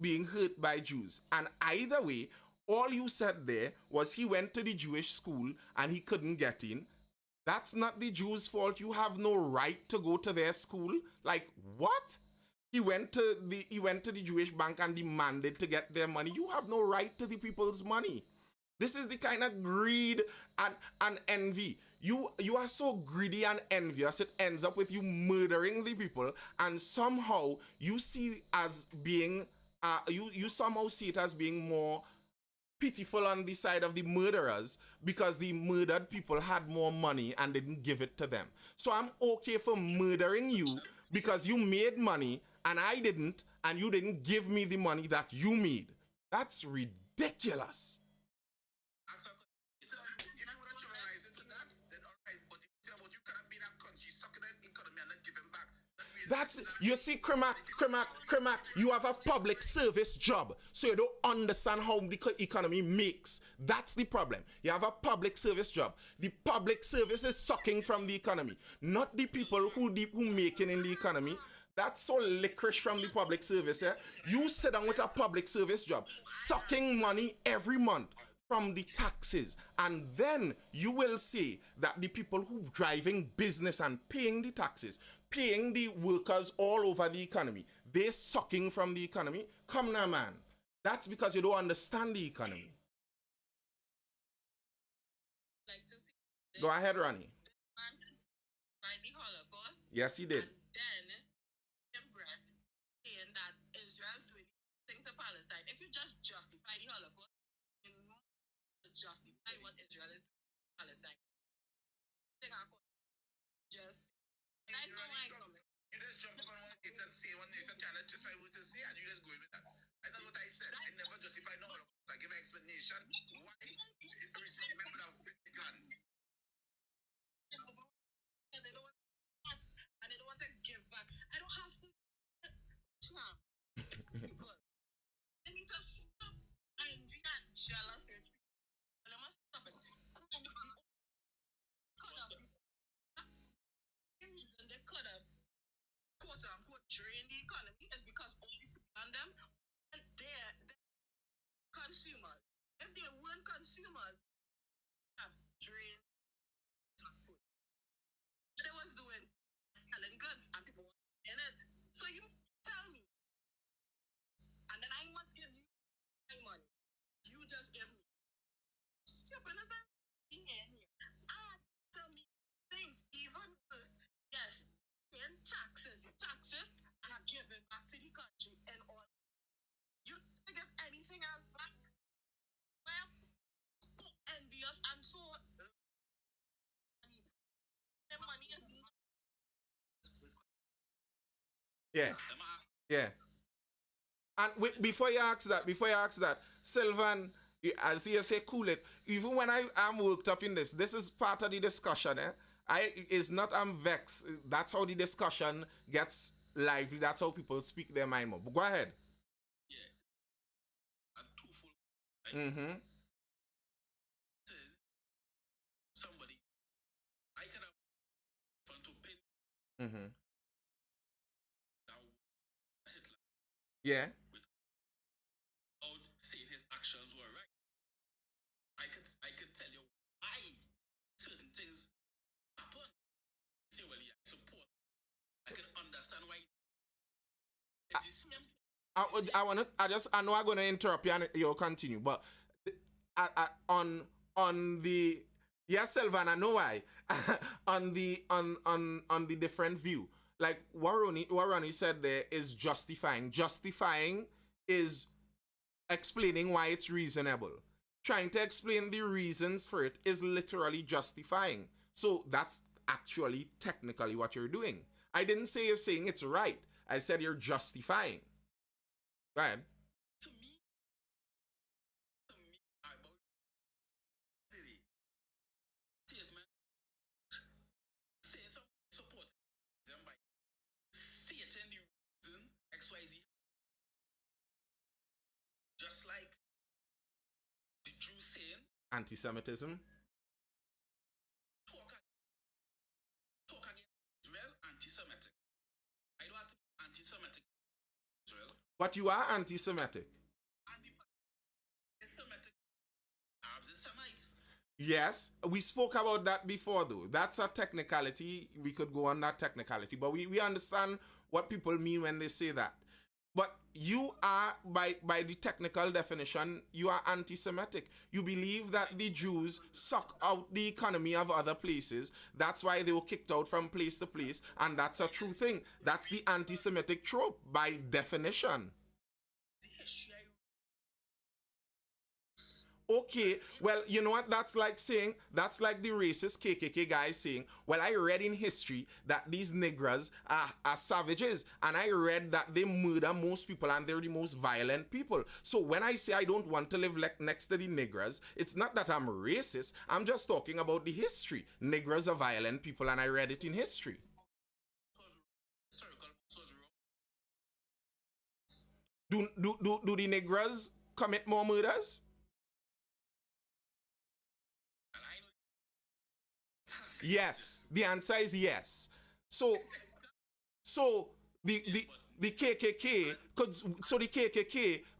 being hurt by Jews. And either way, all you said there was he went to the Jewish school and he couldn't get in. That's not the Jews' fault. You have no right to go to their school. Like what? He went to the Jewish bank and demanded to get their money. You have no right to the people's money. This is the kind of greed and envy. You are so greedy and envious, it ends up with you murdering the people, and somehow you see as being you somehow see it as being more pitiful on the side of the murderers because the murdered people had more money and didn't give it to them. So I'm okay for murdering you because you made money and I didn't, and you didn't give me the money that you made. That's ridiculous. If you want to trivialize it to that, then all right. But if you tell what you cannot be in a country, sucking that economy and not giving back. That's, you see, Kremak, you have a public service job, so you don't understand how the economy makes. That's the problem. You have a public service job. The public service is sucking from the economy, not the people who make it in the economy. That's so licorice from the public service. Eh? You sit down with a public service job, sucking money every month from the taxes, and then you will see that the people who driving business and paying the taxes, paying the workers all over the economy, they're sucking from the economy. Come now, man. That's because you don't understand the economy. Like to see Go ahead, Ronnie. man by the Holocaust. Yes, he did. And then him Brett saying that Israel doing thing to Palestine. If you just justify the Holocaust, you justify what Israel is doing to Palestine. Then I could just I know I come. You just jump up on one gate and say one nation channel, just my word to say, and you just go with that. I know what I said. I never justify no Holocaust. I give an explanation why the resentment would have begun. And they don't want and they don't want to give back. I don't have to charm. Because they need to stop envy and jealous with people. And they must stop it. The reason they could have quote unquote drain the economy is because all people on them and they're consumers. If they weren't consumers, have drained food. What they was doing selling goods and people were in it. So you tell me. And then I must give you my money. You just give me. Stupid as a here. And tell me things even worse. Yes, in taxes. Your taxes are given back to the country and all. You don't give anything else back. Why are so envious and so the money is not Yeah, yeah. And before you ask that, Sylvan, as you say, cool it. Even when I'm worked up in this is part of the discussion. I'm vexed. That's how the discussion gets lively. That's how people speak their mind more. But go ahead. Yeah. And twofold. Mm-hmm. Says somebody, I can have fun to pin Mm-hmm. down Hitler Yeah. without saying his actions were right. I could tell you why certain things happen. Say, well, yeah, I support. I can understand why. It's the same thing. I know I'm gonna interrupt you and you'll continue, but on the yes, Sylvan, I know why. on the different view. Like what Ronnie said there is justifying. Justifying is explaining why it's reasonable. Trying to explain the reasons for it is literally justifying. So that's actually technically what you're doing. I didn't say you're saying it's right. I said you're justifying. Go ahead. To me, Anti-Semitism. Talk against Israel, anti-Semitic. I don't have to be anti-Semitic Israel. But you are anti-Semitic. Anti-Semitic Arabs is Semites. Yes, we spoke about that before, though. That's a technicality. We could go on that technicality, but we understand what people mean when they say that. But you are, by the technical definition, you are anti-Semitic. You believe that the Jews suck out the economy of other places. That's why they were kicked out from place to place, and that's a true thing. That's the anti-Semitic trope by definition. The history I Okay, well, you know what that's like saying? That's like the racist KKK guys saying, well, I read in history that these niggers are savages, and I read that they murder most people and they're the most violent people. So when I say I don't want to live next to the niggers, it's not that I'm racist. I'm just talking about the history. Niggers are violent people, and I read it in history. historical was wrong. Do the niggers commit more murders? And I know Yes. The answer is yes. So the KKK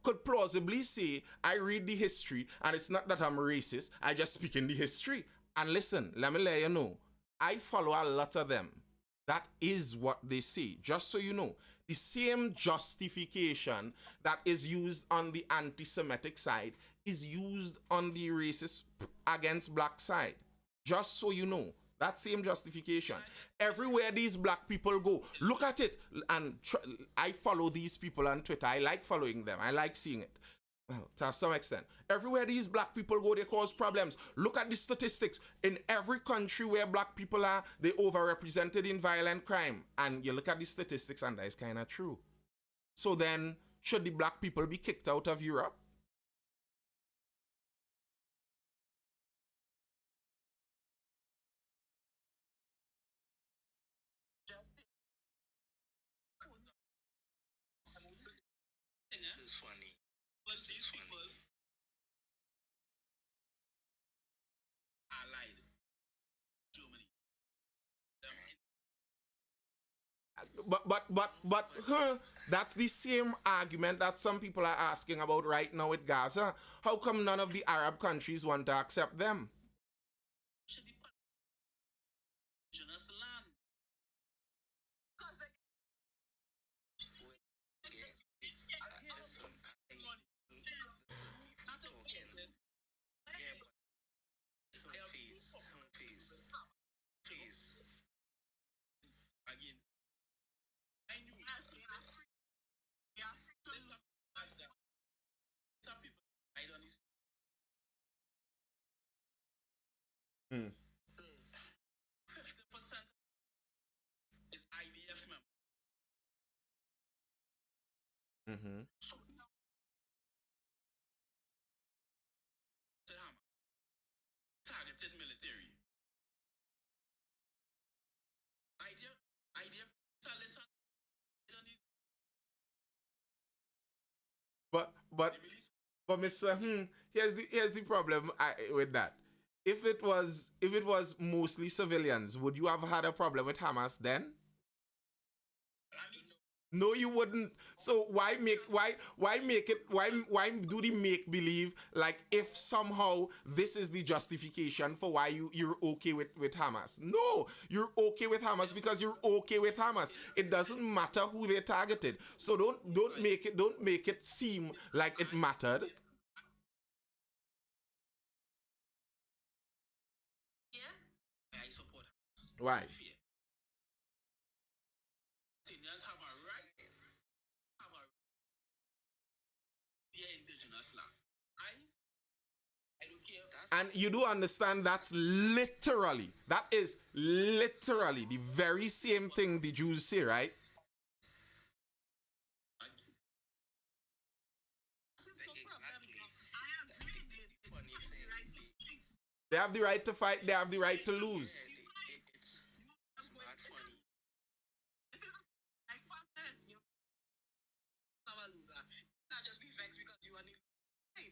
could plausibly say, I read the history, and it's not that I'm racist, I just speak in the history. And listen, let me let you know, I follow a lot of them. That is what they say, just so you know. The same justification that is used on the anti-Semitic side is used on the racist against black side. Just so you know. That same justification. Everywhere these black people go, look at it. And I follow these people on Twitter. I like following them. I like seeing it. Well, to some extent. Everywhere these black people go, they cause problems. Look at the statistics. In every country where black people are, they overrepresented in violent crime. And you look at the statistics, and that is kind of true. So then, should the black people be kicked out of Europe? This is funny. This is funny. allied Germany. That's the same argument that some people are asking about right now with Gaza. How come none of the Arab countries want to accept them? Should be indigenous land. Because they Listen, listen, if not we're talking, yeah, but please. Against I knew are free. They are free to live. some people I don't understand. Hmm. 50% is IDF members. Mm-hmm. So now targeted military. IDF listen, they don't need But they release But Mr. Here's the problem with that. If it was mostly civilians, would you have had a problem with Hamas then? I mean No, you wouldn't. So why do the make believe like if somehow this is the justification for why you're okay with Hamas? No, you're okay with Hamas because you're okay with Hamas. It doesn't matter who they targeted. So don't make it seem like it mattered. Yeah? I support Hamas. Why? Fear. Palestinians have a right their indigenous land. I don't care. And you do understand that is literally the very same thing the Jews say, right? Exactly. I agree. The funny thing, They have the right to fight, they have the right to lose. it's not funny. I found that you are a loser. Not just be vexed because you are new. Hey.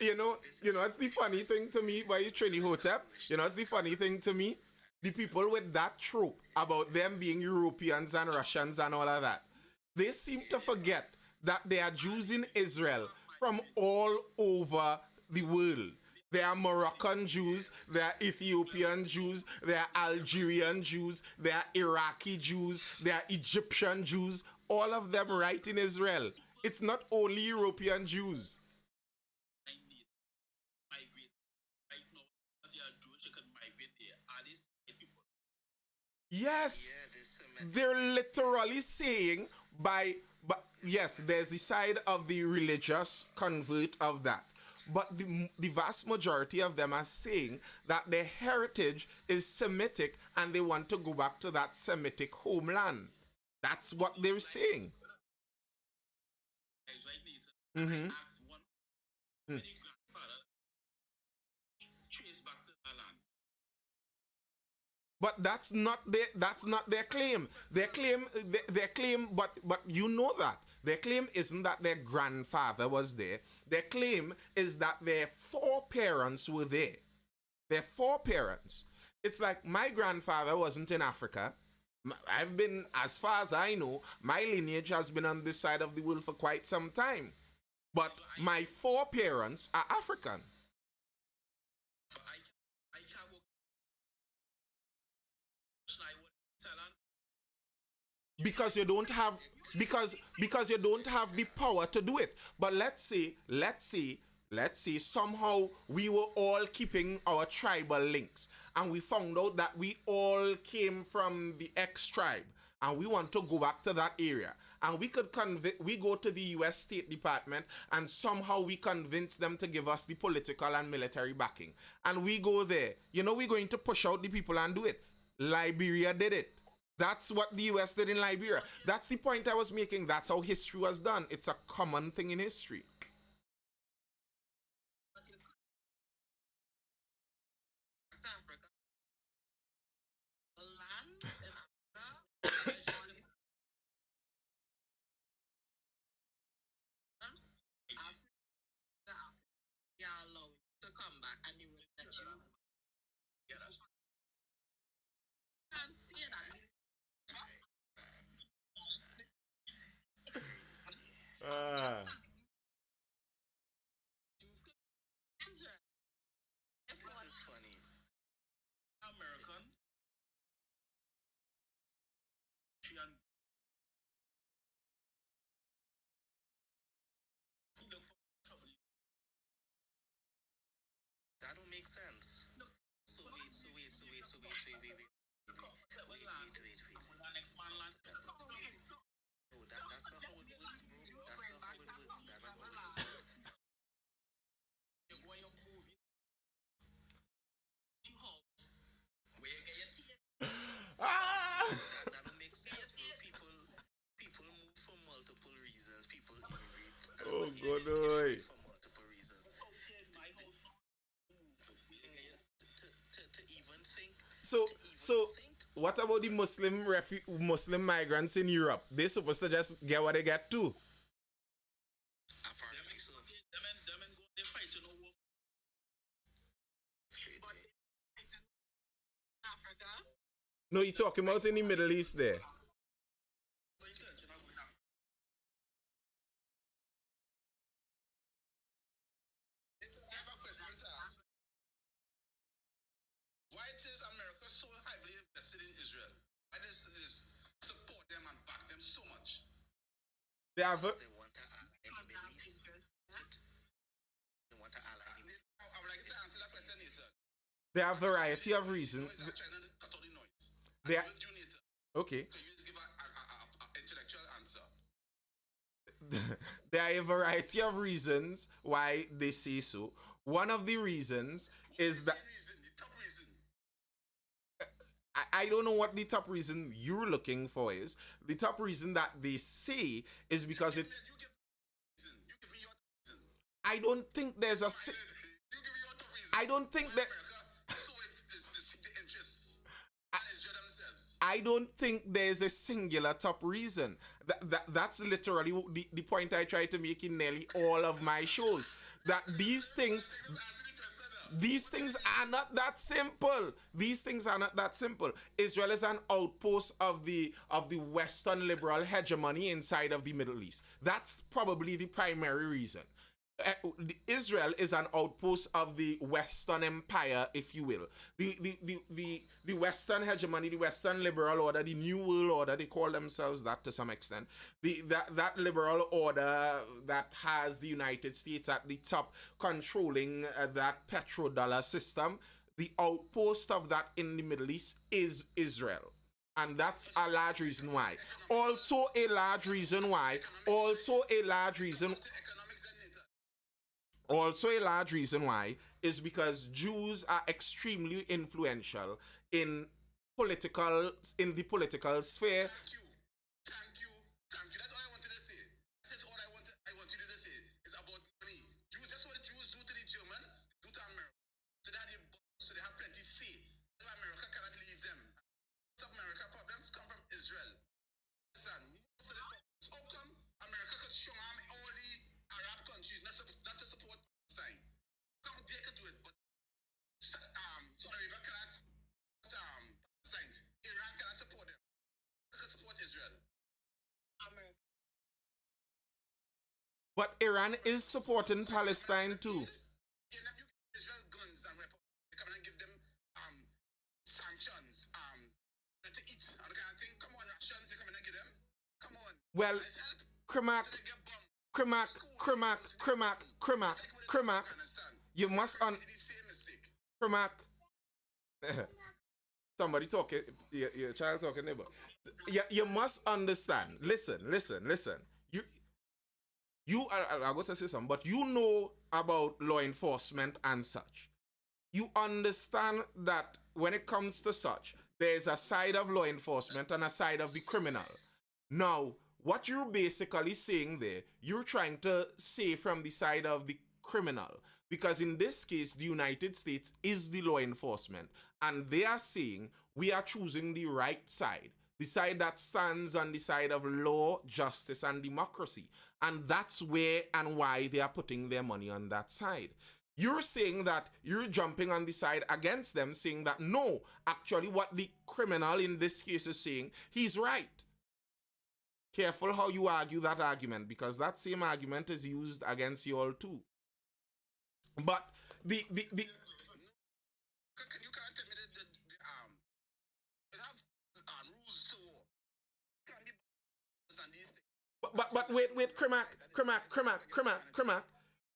It's the funny thing to me by Trini Hotep. It's the funny thing to me. The people with that trope about them being Europeans and Russians and all of that, they seem to forget that there are Jews in Israel from all over the world. There are Moroccan Jews, there are Ethiopian Jews, there are Algerian Jews, there are Iraqi Jews, there are Egyptian Jews, all of them right in Israel. It's not only European Jews. Yes, they're literally saying but yes, there's the side of the religious convert of that. But the vast majority of them are saying that their heritage is Semitic and they want to go back to that Semitic homeland. That's what they're saying. Mm-hmm. But that's not their claim. Their claim, but you know that. Their claim isn't that their grandfather was there. Their claim is that their foreparents were there. Their foreparents. It's like my grandfather wasn't in Africa. I've been, as far as I know, my lineage has been on this side of the world for quite some time. But my foreparents are African. Because you don't have because you don't have the power to do it. But let's say somehow we were all keeping our tribal links and we found out that we all came from the X tribe and we want to go back to that area. And we go to the US State Department and somehow we convince them to give us the political and military backing. And we go there. We're going to push out the people and do it. Liberia did it. That's what the US did in Liberia. That's the point I was making. That's how history was done. It's a common thing in history. Africa, the land in Africa, they are allowed to come back and they will let you. Can't say that. Ah. This is funny. American, That don't make sense. So wait. That's not how it works, bro. That's not how it works. That's not how it works. Ah! That don't make sense, bro. People move for multiple reasons. People immigrate. Oh, God, boy. For multiple reasons. To even think. So what about the Muslim migrants in Europe? They're supposed to just get what they get too. Apparently so. they fight in the war. It's crazy. Africa, No, you're talking about in the Middle East there. I have a question to ask. Why is America so heavily invested in Israel? Why does this support them and back them so much? They have They want to ally in the Middle East. That's it. They want to ally in the Middle East. I would like to answer that question, Nathan. there are a variety of reasons. Noise are trying to cut out the noise. They And are- with you, Nathan, Okay. can you just give a intellectual answer? There are a variety of reasons why they say so. One of the reasons is that The top reason. I don't know what the top reason you're looking for is. The top reason that they say is because it's. You give reason. You give me your reason. I don't think there's a. You give me your top reason. I don't think Why that. America so it is to seek the interests and Israel themselves. I don't think there's a singular top reason. That's literally the point I try to make in nearly all of my shows. That these things are not that simple. These things are not that simple. Israel is an outpost of the Western liberal hegemony inside of the Middle East. That's probably the primary reason. Israel is an outpost of the Western Empire, if you will. The Western hegemony, the Western liberal order, the New World Order, they call themselves that to some extent. That liberal order that has the United States at the top controlling that petrodollar system, the outpost of that in the Middle East is Israel. And that's a large reason why. Also a large reason why. Also, a large reason why is because Jews are extremely influential in the political sphere. Thank you. That's all I wanted to say. That's all I want you to say is about money. That's what the Jews do to the German, do to America. So they have plenty say. America cannot leave them. Most of America problems come from Israel. Listen, most of the problems. How come America could strong arm all the Arab countries not to support Palestine? How come they could do it, but Saudi Arabia cannot support Palestine? Iran cannot support them. They could support Israel. America. But Iran is supporting Palestine too. Even if you give Israel guns and weapons, they come and give them sanctions, to eat and the kind of thing. Come on, rations, they come in and give them. Come on. Well, Let's help. Crimac, So they get bombed. Crimac, Understand? you must Did the same mistake. Crimac. Somebody talking, your child talking neighbor. You must understand. Listen. I'm going to say something, but you know about law enforcement and such. You understand that when it comes to such, there's a side of law enforcement and a side of the criminal. Now, what you're basically saying there, you're trying to say from the side of the criminal. Because in this case, the United States is the law enforcement. And they are saying we are choosing the right side. The side that stands on the side of law, justice, and democracy. And that's where and why they are putting their money on that side. You're saying that you're jumping on the side against them, saying that no, actually what the criminal in this case is saying, he's right. Careful how you argue that argument, because that same argument is used against you all too. But the You cannot tell me that they have rules to war. Can be and these things. but wait, Crimac.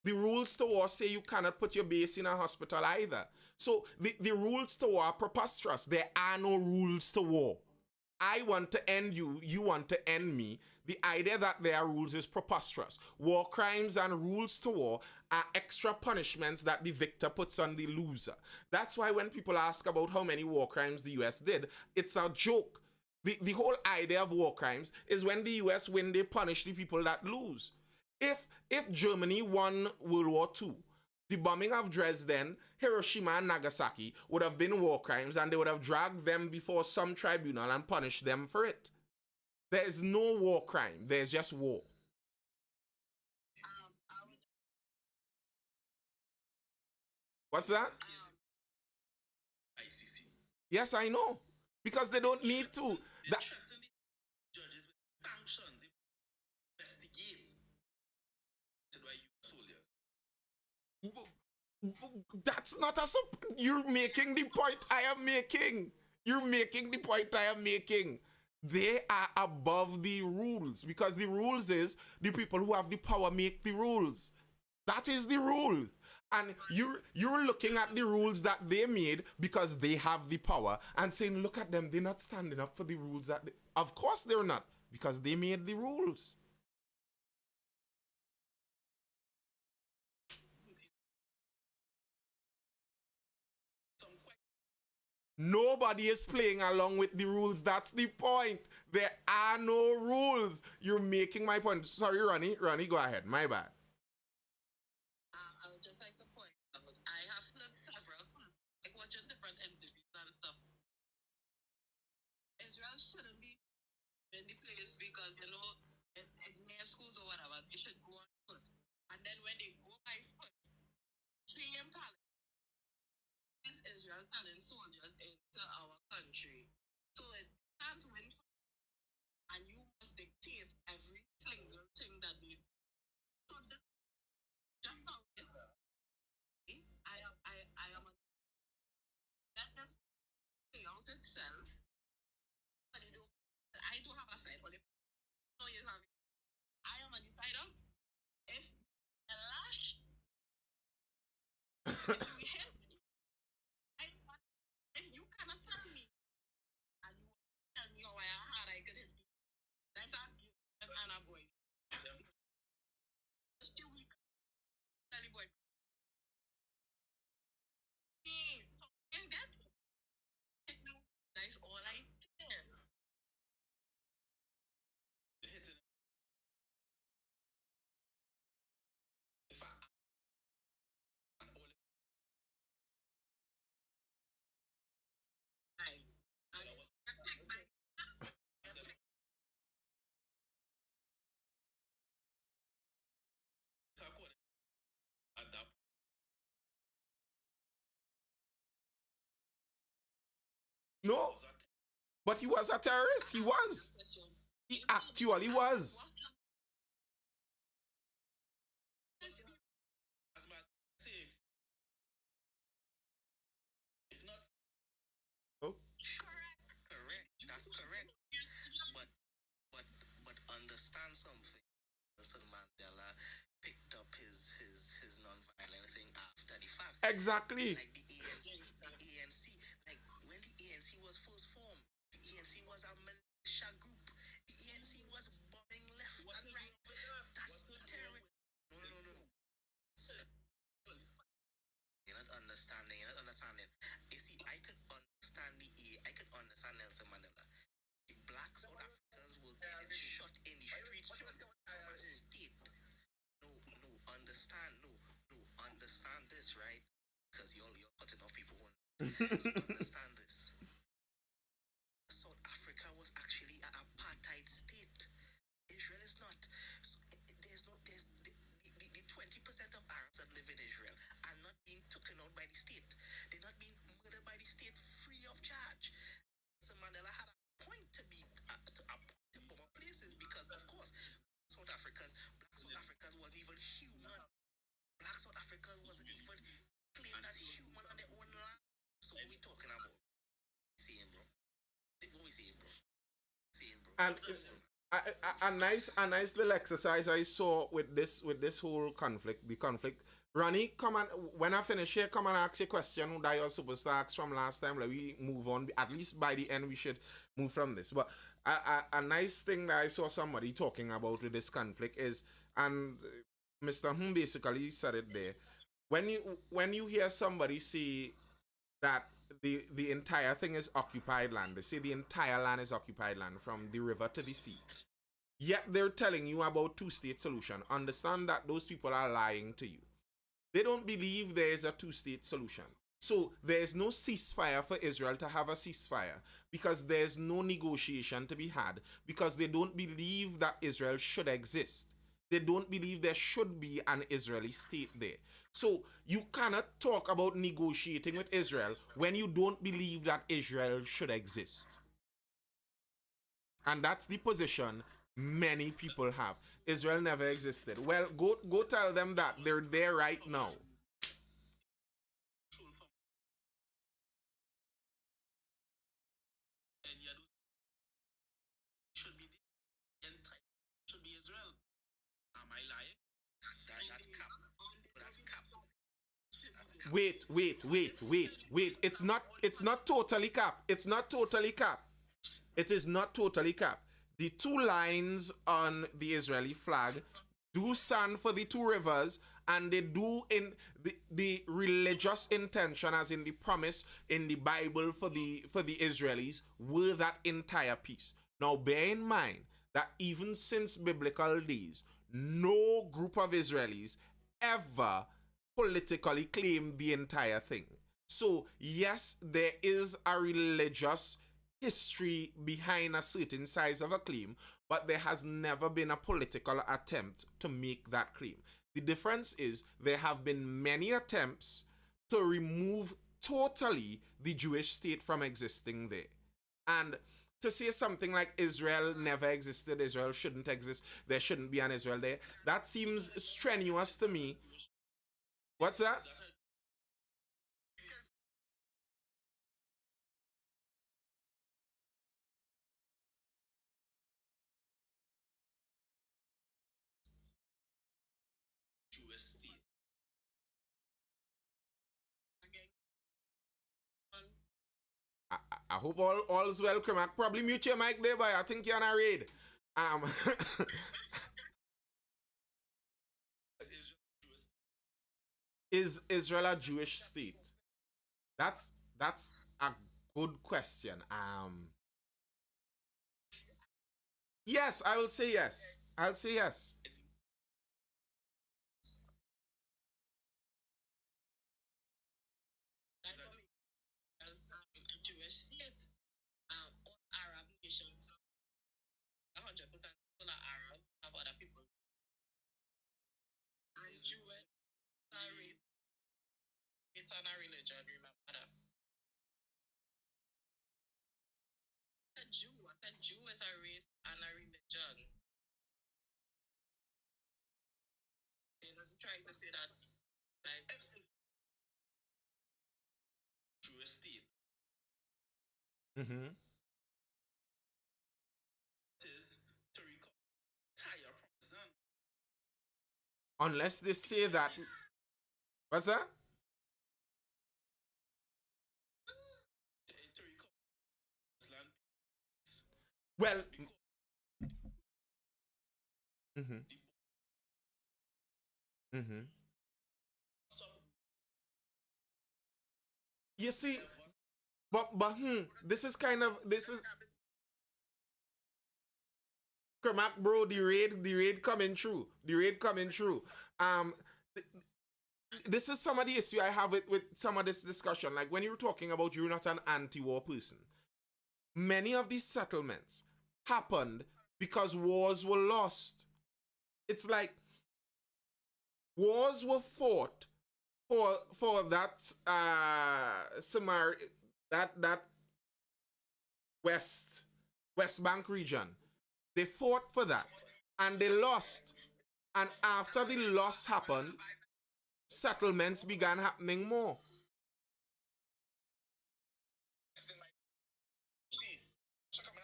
The rules to war say you cannot put your base in a hospital either. So the rules to war are preposterous. There are no rules to war. I want to end you, you want to end me. The idea that there are rules is preposterous. War crimes and rules to war are extra punishments that the victor puts on the loser. That's why when people ask about how many war crimes the US did, it's a joke. The whole idea of war crimes is when the US win, they punish the people that lose. If Germany won World War II, the bombing of Dresden, Hiroshima, and Nagasaki would have been war crimes, and they would have dragged them before some tribunal and punished them for it. There is no war crime. There's just war. What's that? ICC. Yes, I know. Because they don't need to. They threaten the judges with sanctions. Investigate. To why you soldiers. That's not a... You're making the point I am making. You're making the point I am making. They are above the rules, because the rules is the people who have the power make the rules. That is the rule. And you're looking at the rules that they made because they have the power and saying, look at them, they're not standing up for the rules that they... Of course they're not, because they made the rules. Nobody is playing along with the rules. That's the point. There are no rules. You're making my point. Sorry, Ronnie. Ronnie, go ahead. My bad. I would just like to point out, I have learned several, like watching different interviews and stuff. Israel shouldn't be in the place because in their schools or whatever, they should go on foot. And then when they go by foot, same college, Israel sending soldiers into our country. So it can't win, and you must dictate every single thing that they do. So just now, I am a that just play out itself. But I don't have a side, but if you know you have it, I am a decider. If the lash, if you hit, if you cannot tell me, and you tell me how hard I could hit you, that's a and a boy. You will tell the boy. So in that, that's all I can. If I No, but he was a terrorist. He was. He actually was. as my safe, it's not Oh. Correct. That's correct. But but understand something. Nelson Mandela picked up his non-violent thing after the fact. Exactly. Like the ANC, like when the ANC was first formed, the ANC was a militia group. The ANC was bombing left and right. That's terror. No. You're not understanding. You're not understanding. You see, I could understand Nelson Mandela. The black South Africans were getting shot in the streets from a state. Understand this, right? Because you're cutting off people who so understand this. South Africa was actually an apartheid state. Israel is not. So there's the 20% of Arabs that live in Israel are not being taken out by the state. They're not being murdered by the state free of charge. So Mandela had a point to be to bomb places because, of course, black South Africans wasn't even human. Black South Africans wasn't even claimed as human on their own land. So what we talking about? Seeing, bro. What we seeing, bro? Seeing, bro. And a nice little exercise I saw with this whole conflict, the conflict. Ronnie, come on. When I finish here, come and ask your question that you're supposed to ask from last time. Like we move on. At least by the end, we should move from this. But a nice thing that I saw somebody talking about with this conflict is, and Mr. Basically said it there. When you hear somebody say that the entire thing is occupied land, they say the entire land is occupied land from the river to the sea. Yet they're telling you about two-state solution. Understand that those people are lying to you. They don't believe there is a two-state solution. So there's no ceasefire for Israel to have a ceasefire because there's no negotiation to be had because they don't believe that Israel should exist. They don't believe there should be an Israeli state there. So you cannot talk about negotiating with Israel when you don't believe that Israel should exist. And that's the position many people have. Israel never existed. Well, go tell them that. They're there right now. and you should be the entire should be Israel. Am I lying? That's cap. That's cap. Wait. It's not totally cap. It's not totally cap. It is not totally cap. The two lines on the Israeli flag do stand for the two rivers, and they do in the religious intention, as in the promise in the Bible for the Israelis, were that entire piece. Now bear in mind that even since biblical days, no group of Israelis ever politically claimed the entire thing. So yes, there is a religious history behind a certain size of a claim, but there has never been a political attempt to make that claim. The difference is there have been many attempts to remove totally the Jewish state from existing there. And to say something like Israel never existed, Israel shouldn't exist, there shouldn't be an Israel there, that seems strenuous to me. What's that? Jewish state. Again, on I hope all is well, Kermac. Probably mute your mic there, but I think you're on a raid. Is Israel a Jewish state? That's a good question. Yes, I will say yes. I'll say yes. that for me as a Jewish state, all Arab nations, 100% full of Arabs have other people. And Jewish are raised, it's on a religion, remember that. A Jew is a race and a religion. They're not trying to say that, like, Jewish state Mm-hmm. is to retire from Islam. Unless they say that. What's that? To recover Islam. Well. Mm-hmm. Mm-hmm. You see, this is kind of this is Kermac, bro. The raid coming through. The raid coming through. Um, this is some of the issue I have with some of this discussion. Like when you're talking about you're not an anti-war person. Many of these settlements happened because wars were lost. It's like wars were fought for that that West Bank region. They fought for that and they lost. And after the loss happened, settlements began happening more. See, so come on.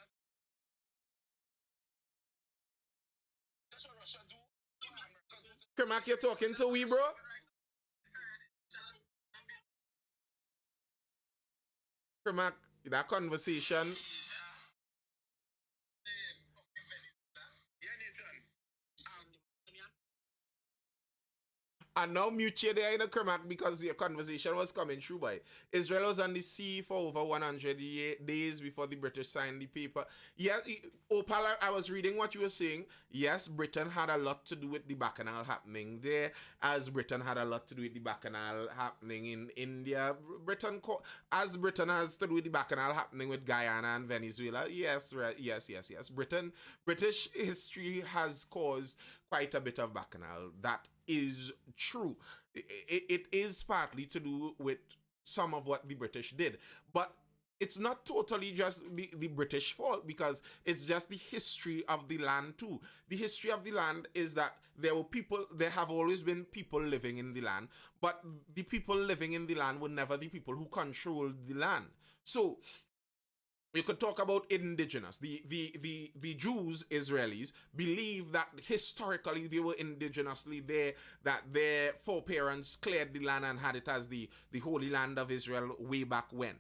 That's what Russia do. Kermac, you're talking to we, bro? Kermac, that conversation. Yeah, Nathan. And now mute you there in a Kermac because your conversation was coming through by Israel was on the sea for over 100 days before the British signed the paper. Yeah, Opal, I was reading what you were saying. Yes, Britain had a lot to do with the Bacchanal happening there, as Britain had a lot to do with the Bacchanal happening in India. As Britain has to do with the Bacchanal happening with Guyana and Venezuela. Yes, right, yes. British history has caused quite a bit of Bacchanal. That is true. It is partly to do with some of what the British did, but it's not totally just the British fault because it's just the history of the land too. The history of the land is that there have always been people living in the land, but the people living in the land were never the people who controlled the land. So you could talk about indigenous. The Jews, Israelis, believe that historically they were indigenously there, that their foreparents cleared the land and had it as the Holy Land of Israel way back when.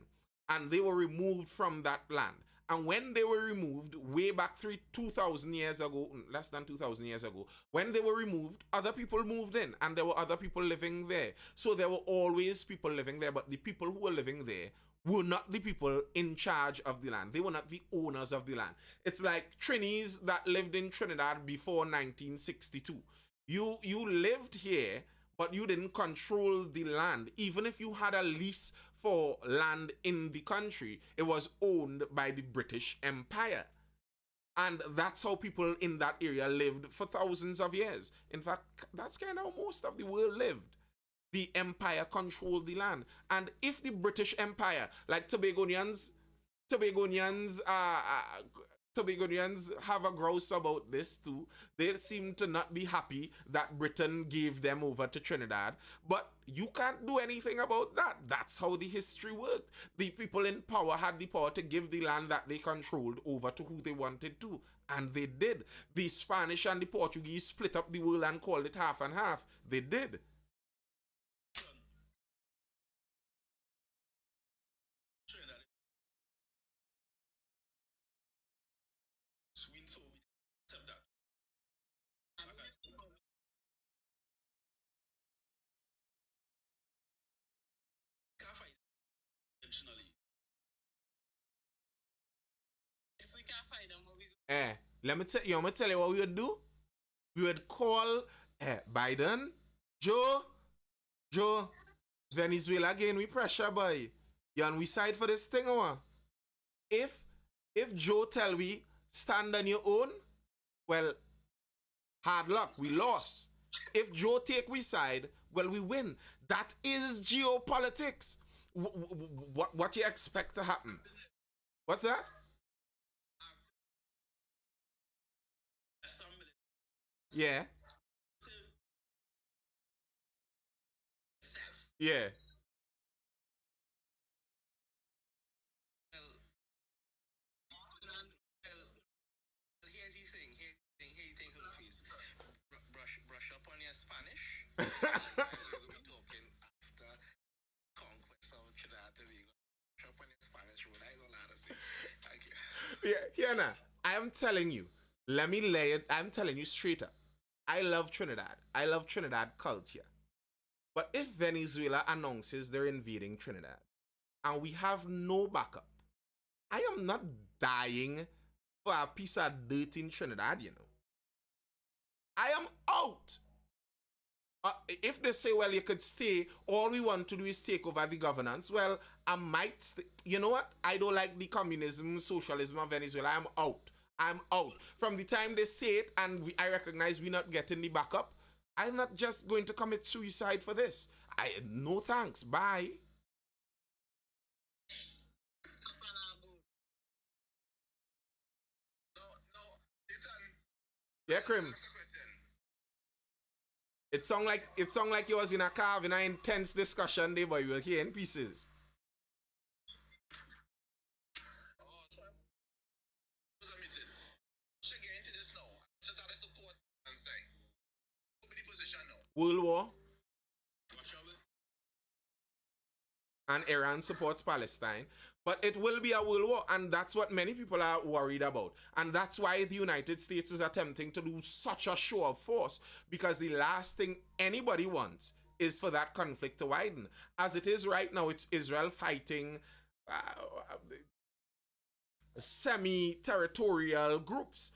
And they were removed from that land. And when they were removed, way back 2,000 years ago, less than 2,000 years ago, when they were removed, other people moved in and there were other people living there. So there were always people living there, but the people who were living there were not the people in charge of the land. They were not the owners of the land. It's like Trinis that lived in Trinidad before 1962. You lived here, but you didn't control the land. Even if you had a lease for land in the country, it was owned by the British Empire. And that's how people in that area lived for thousands of years. In fact, that's kind of how most of the world lived. The empire controlled the land. And if the British Empire, like Tobagonians have a grouse about this too. They seem to not be happy that Britain gave them over to Trinidad. But you can't do anything about that. That's how the history worked. The people in power had the power to give the land that they controlled over to who they wanted to. And they did. The Spanish and the Portuguese split up the world and called it half and half. They did. If we can't find them, what we Let me tell you, I'm gonna tell you what we would do. We would call Biden, Joe, Venezuela again. We pressure boy. You on we side for this thing or what? If Joe tell we stand on your own, well, hard luck, we lost. If Joe take we side, well, we win. That is geopolitics. What you expect to happen? What's that? Yeah. Yeah. Here's the thing, Hulfies. Brush up on your Spanish. We'll be talking after conquest of Trinidad and Tobago. Brush up on your Spanish, what I don't know how to say. Thank you. Yeah, here now. I am telling you. Let me lay it. I'm telling you straight up. I love Trinidad. I love Trinidad culture. But if Venezuela announces they're invading Trinidad and we have no backup, I am not dying for a piece of dirt in Trinidad, you know. I am out. If they say, well, you could stay, all we want to do is take over the governance, well, I might stay. You know what? I don't like the communism, socialism of Venezuela. I'm out. I'm out. From the time they say it and I recognize we're not getting the backup, I'm not just going to commit suicide for this. No thanks. Bye. No, Ethan. Yeah, Krim. That's a question. It sound like you was in a car having an intense discussion there, but you were hearing pieces. Oh, so was admitted. Should get into this now. Just out of support and say. What be the position now? World War. And Iran supports Palestine. But it will be a world war, and that's what many people are worried about. And that's why the United States is attempting to do such a show of force, because the last thing anybody wants is for that conflict to widen. As it is right now, it's Israel fighting semi-territorial groups.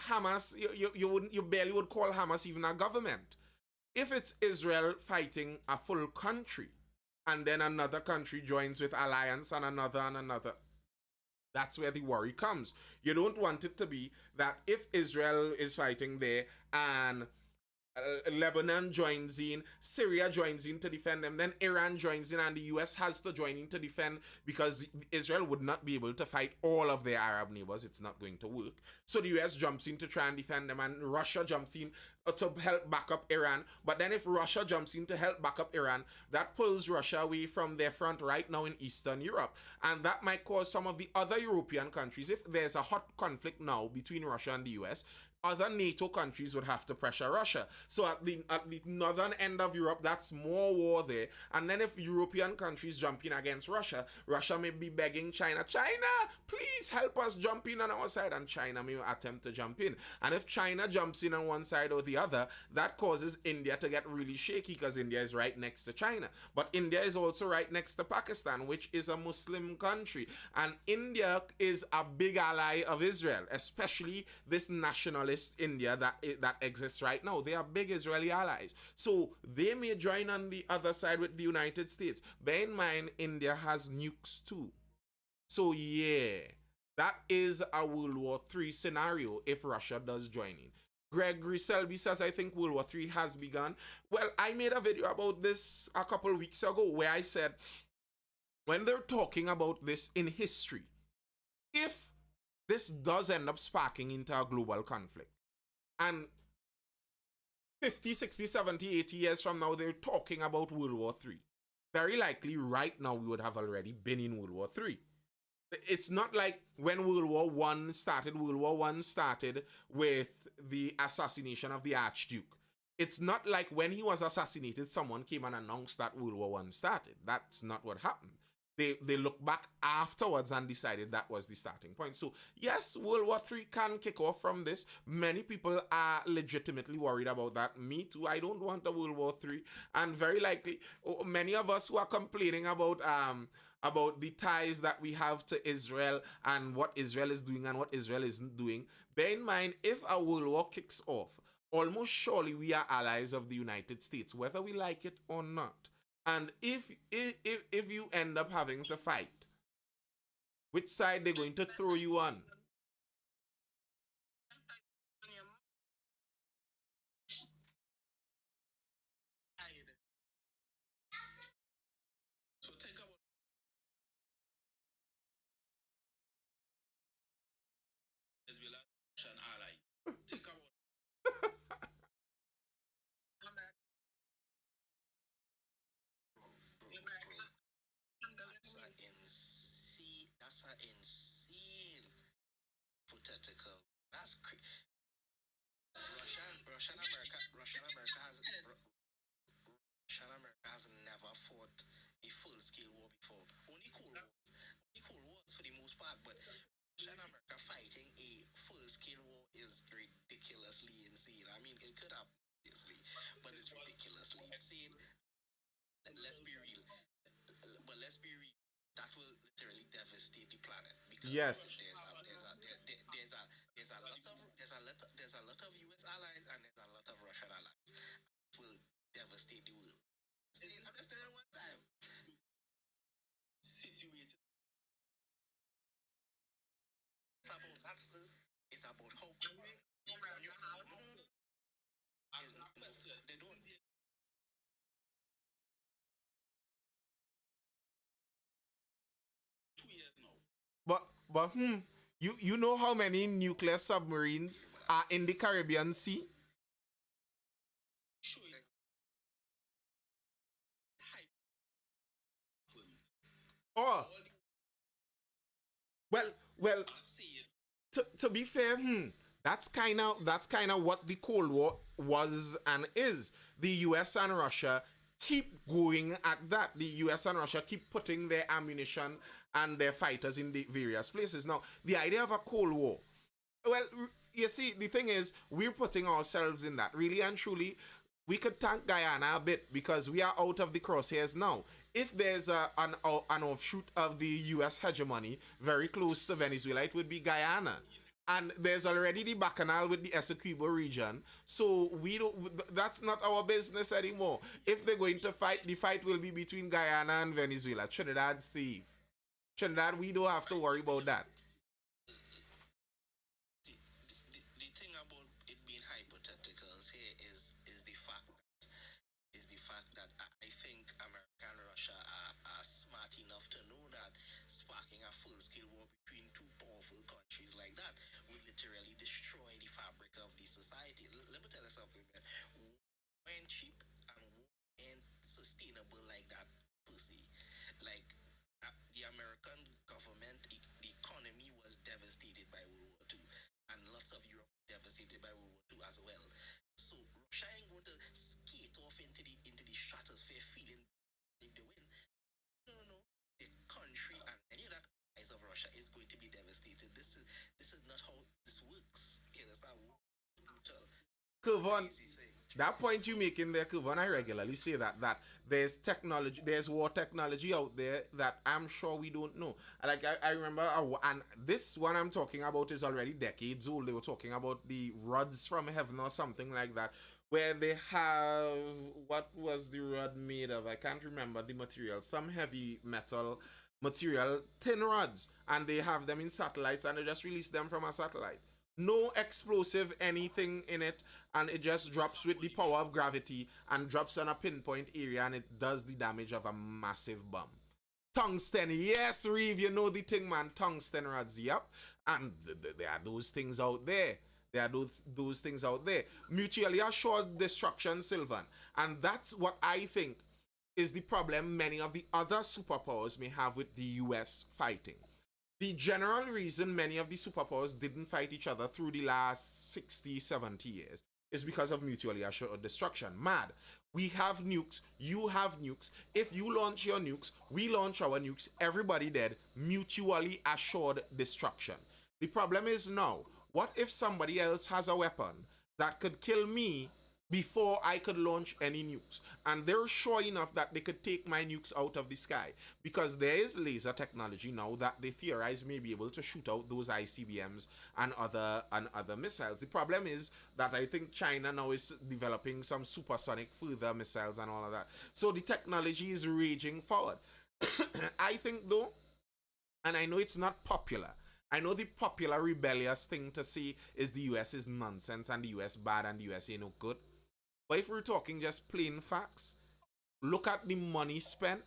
Hamas, you barely would call Hamas even a government. If it's Israel fighting a full country, and then another country joins with alliance and another, that's where the worry comes. You don't want it to be that if Israel is fighting there and Lebanon joins in, Syria joins in to defend them, then Iran joins in, and the US has to join in to defend, because Israel would not be able to fight all of their Arab neighbors. It's not going to work. So the US jumps in to try and defend them, and Russia jumps in to help back up Iran. But then if Russia jumps in to help back up Iran, that pulls Russia away from their front right now in Eastern Europe. And that might cause some of the other European countries, if there's a hot conflict now between Russia and the US, other NATO countries would have to pressure Russia. So at the northern end of Europe, that's more war there. And then if European countries jump in against Russia, Russia may be begging China, please help us jump in on our side. And China may attempt to jump in. And if China jumps in on one side or the the other, that causes India to get really shaky because India is right next to China. But India is also right next to Pakistan, which is a Muslim country. And India is a big ally of Israel, especially this nationalist India that exists right now. They are big Israeli allies. So they may join on the other side with the United States. Bear in mind, India has nukes too. So yeah, that is a World War III scenario if Russia does join in. Gregory Selby says, I think World War III has begun. Well, I made a video about this a couple weeks ago where I said, when they're talking about this in history, if this does end up sparking into a global conflict, and 50, 60, 70, 80 years from now, they're talking about World War III, very likely right now we would have already been in World War III. It's not like when World War One started. World War One started with the assassination of the Archduke. It's not like when he was assassinated, someone came and announced that World War One started. That's not what happened. They looked back afterwards and decided that was the starting point. So yes, World War III can kick off from this. Many people are legitimately worried about that. Me too. I don't want a World War III, and very likely many of us who are complaining about the ties that we have to Israel and what Israel is doing and what Israel isn't doing. Bear in mind, if a world war kicks off, almost surely we are allies of the United States, whether we like it or not. And if you end up having to fight, which side they're going to throw you on? So take our Russian ally. Take our That's an insane hypothetical. That's Russia and America has never fought a full scale war before. Only Cold Wars for the most part, but Russia and America fighting a full scale war is ridiculously insane. I mean, it could happen, obviously, but it's ridiculously insane. Let's be real. But let's be real. That will literally devastate the planet because Yes. there's a lot of U.S. allies and there's a lot of Russian allies. It will devastate the world. I'm just telling you one time. situated. It's about that, sir. It's about how quick. No. They don't. But you know how many nuclear submarines are in the Caribbean Sea? Oh, well. To be fair, that's kind of what the Cold War was and is. The U.S. and Russia keep going at that. The U.S. and Russia keep putting their ammunition and their fighters in the various places. Now, the idea of a Cold War, well, you see, the thing is, we're putting ourselves in that. Really and truly, we could thank Guyana a bit because we are out of the crosshairs now. If there's an offshoot of the U.S. hegemony very close to Venezuela, it would be Guyana. And there's already the Bacchanal with the Essequibo region, so we don't. That's not our business anymore. If they're going to fight, the fight will be between Guyana and Venezuela. Trinidad safe. Trinidad, we don't have to worry about that. The thing about it being hypotheticals here is the fact that I think America and Russia are smart enough to know that sparking a full scale war between two powerful countries like that would literally destroy the fabric of the society. Let me tell you something, man. War ain't cheap and war ain't sustainable like that, pussy. Like the American government, the economy Kevon, Easy thing. that point you make in there, Kevon, I regularly say that there's technology, there's war technology out there that I'm sure we don't know. Like I remember, and this one I'm talking about is already decades old. They were talking about the rods from heaven or something like that, where they have, what was the rod made of? I can't remember the material. Some heavy metal material, tin rods, and they have them in satellites, and they just release them from a satellite. No explosive anything in it, and it just drops with the power of gravity and drops on a pinpoint area, and it does the damage of a massive bomb. Tungsten, yes, Reeve, you know the thing, man. Tungsten rods, yep. And there are those things out there. There are those things out there. Mutually assured destruction, Sylvan. And that's what I think is the problem many of the other superpowers may have with the US fighting. The general reason many of the superpowers didn't fight each other through the last 60, 70 years is because of mutually assured destruction. Mad. We have nukes, you have nukes. If you launch your nukes, we launch our nukes, everybody dead, mutually assured destruction. The problem is now, what if somebody else has a weapon that could kill me before I could launch any nukes? And they're sure enough that they could take my nukes out of the sky because there is laser technology now that they theorize may be able to shoot out those ICBMs and other missiles. The problem is that I think China now is developing some supersonic further missiles and all of that. So the technology is raging forward. I think though, and I know it's not popular. I know the popular rebellious thing to say is the US is nonsense and the US bad and the US ain't no good. But if we're talking just plain facts, look at the money spent.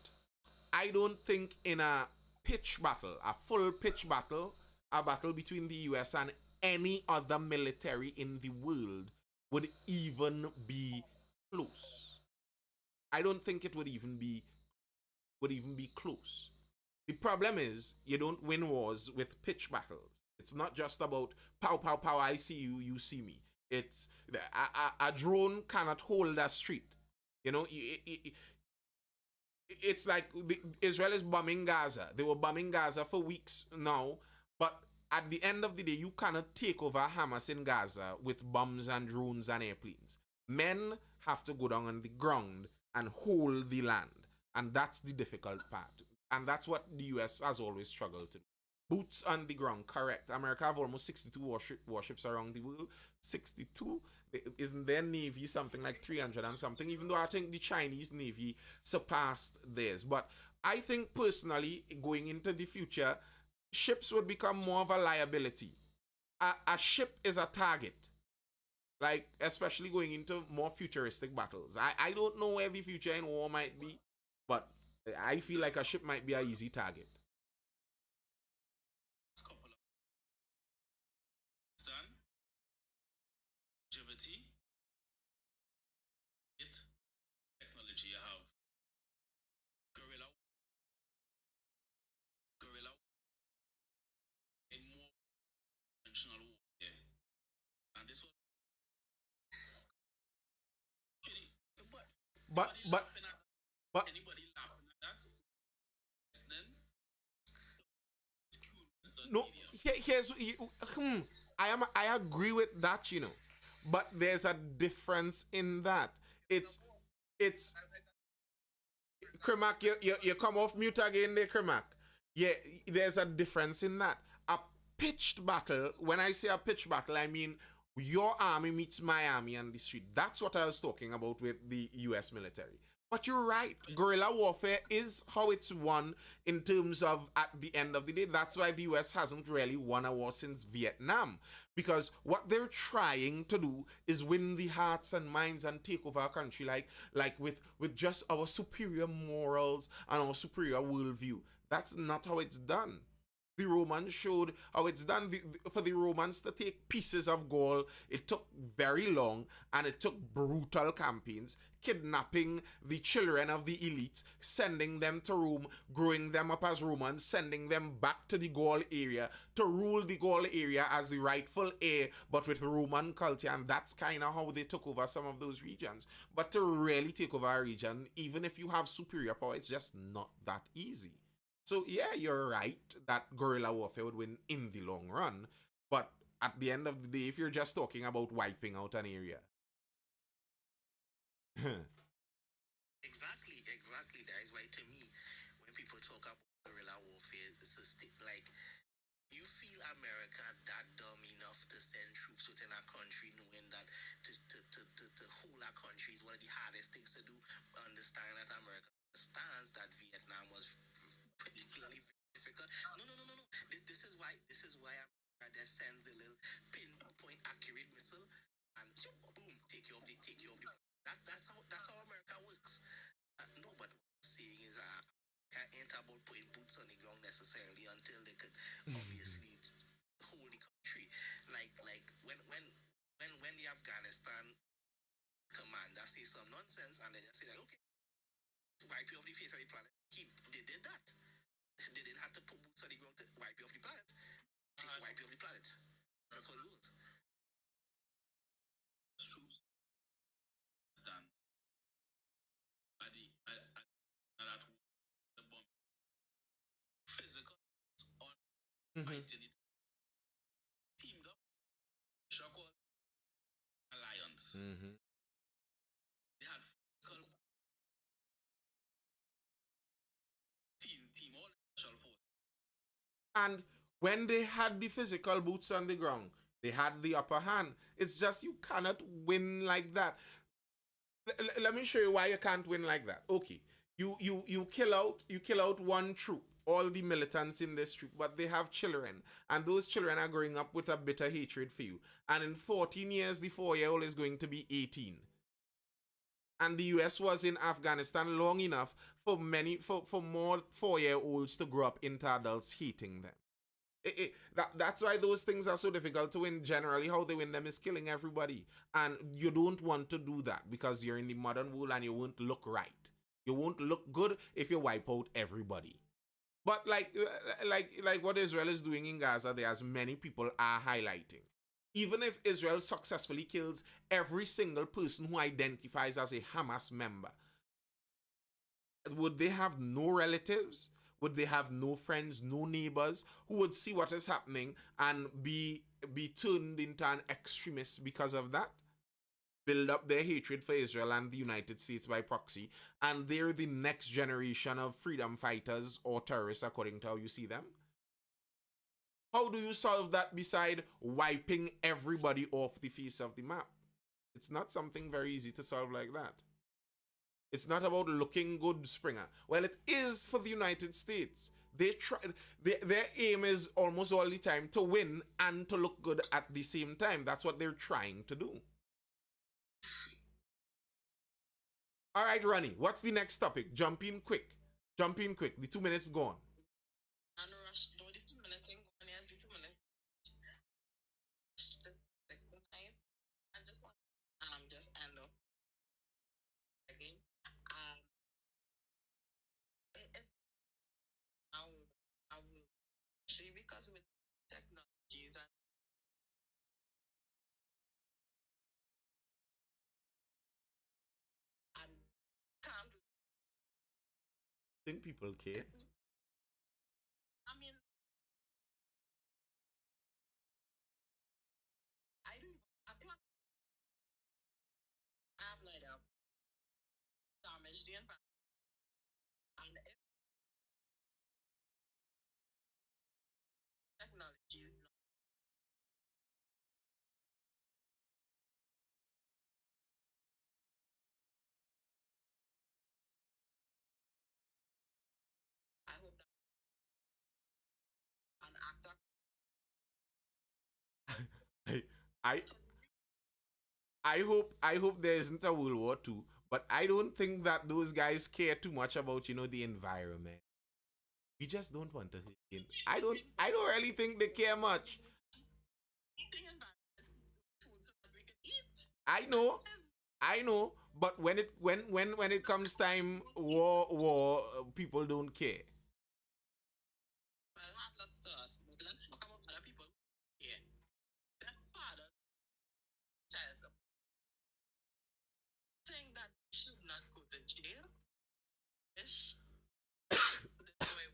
I don't think in a pitch battle, a full pitch battle, a battle between the US and any other military in the world would even be close. I don't think it would even be close. The problem is you don't win wars with pitch battles. It's not just about pow pow pow, I see you, you see me. It's a drone cannot hold a street. You know, it's like Israel is bombing Gaza. They were bombing Gaza for weeks now, but at the end of the day, you cannot take over Hamas in Gaza with bombs and drones and airplanes. Men have to go down on the ground and hold the land, and that's the difficult part. And that's what the US has always struggled to do. Boots on the ground, correct. America have almost 62 warships around the world. 62? Isn't their navy something like 300 and something? Even though I think the Chinese navy surpassed theirs. But I think personally, going into the future, ships would become more of a liability. A ship is a target. Like, especially going into more futuristic battles. I don't know where the future in war might be, but I feel like a ship might be an easy target. Couple of done. Longevity. It technology you have. Guerrilla. A more conventional warfare. And this was But anybody laughing at that? Then no, here's I agree with that, you know, but there's a difference in that. It's Kremak, you come off mute again there, Kremak. Yeah, there's a difference in that. A pitched battle, when I say a pitched battle, I mean your army meets my army on the street. That's what I was talking about with the US military. But you're right, guerrilla warfare is how it's won in terms of at the end of the day. That's why the US hasn't really won a war since Vietnam. Because what they're trying to do is win the hearts and minds and take over our country like with just our superior morals and our superior worldview. That's not how it's done. The Romans showed how it's done. For the Romans to take pieces of Gaul, it took very long and it took brutal campaigns, kidnapping the children of the elites, sending them to Rome, growing them up as Romans, sending them back to the Gaul area to rule the Gaul area as the rightful heir, but with Roman culture. And that's kind of how they took over some of those regions. But to really take over a region, even if you have superior power, it's just not that easy. So yeah, you're right that guerrilla warfare would win in the long run. But at the end of the day, if you're just talking about wiping out an area, Exactly. That is why, to me, when people talk about guerrilla warfare, it's a like, you feel America that dumb enough to send troops within our country, knowing that to hold our country is one of the hardest things to do. Understand that America understands that Vietnam was particularly difficult. No. This is why America just sends the little pinpoint accurate missile and boom, take you off the. That's how America works. No, but what I'm saying is, ain't about putting boots on the ground necessarily until they could obviously hold the country. Like when the Afghanistan commander say some nonsense and then just say like, okay, wipe you off the face of the planet. They did that. They didn't have to put boots on the ground to wipe you off the planet. They wipe you off the planet. That's what it was. Troops stand. That the bomb physical on fighting it. Teamed up. Shockwell Alliance. They had physical team all special force. And when they had the physical boots on the ground, they had the upper hand. It's just you cannot win like that. Let me show you why you can't win like that. Okay, you kill out one troop, all the militants in this troop, but they have children, and those children are growing up with a bitter hatred for you. And in 14 years, the 4-year-old is going to be 18. And the US was in Afghanistan long enough for more 4-year-olds to grow up into adults hating them. That's why those things are so difficult to win. Generally, how they win them is killing everybody. And you don't want to do that because you're in the modern world and you won't look right. You won't look good if you wipe out everybody. But like what Israel is doing in Gaza, there as many people are highlighting. Even if Israel successfully kills every single person who identifies as a Hamas member, would they have no relatives? Would they have no friends, no neighbors who would see what is happening and be turned into an extremist because of that? Build up their hatred for Israel and the United States by proxy, and they're the next generation of freedom fighters or terrorists according to how you see them? How do you solve that beside wiping everybody off the face of the map? It's not something very easy to solve like that. It's not about looking good, Springer. Well, it is for the United States. They try. Their aim is almost all the time to win and to look good at the same time. That's what they're trying to do. All right, Ronnie, what's the next topic? Jump in quick. The 2 minutes gone. And rush, no, the 2 minutes ain't going yet, the 2 minutes. And just want just end up again. I will see, because with technologies and can't. I think people care. I mean, I do. I have like a damage the environment, and if technology is not, I hope that an actor. I I hope there isn't a World War II, but I don't think that those guys care too much about the environment. We just don't want to hurt it. I don't really think they care much. The environment, food so that we can eat. I know, but when it comes time war, people don't care. Well, hard luck to us, but let's talk about other people. Yeah, that father, child support, saying that should not go to jail. Ish. That's why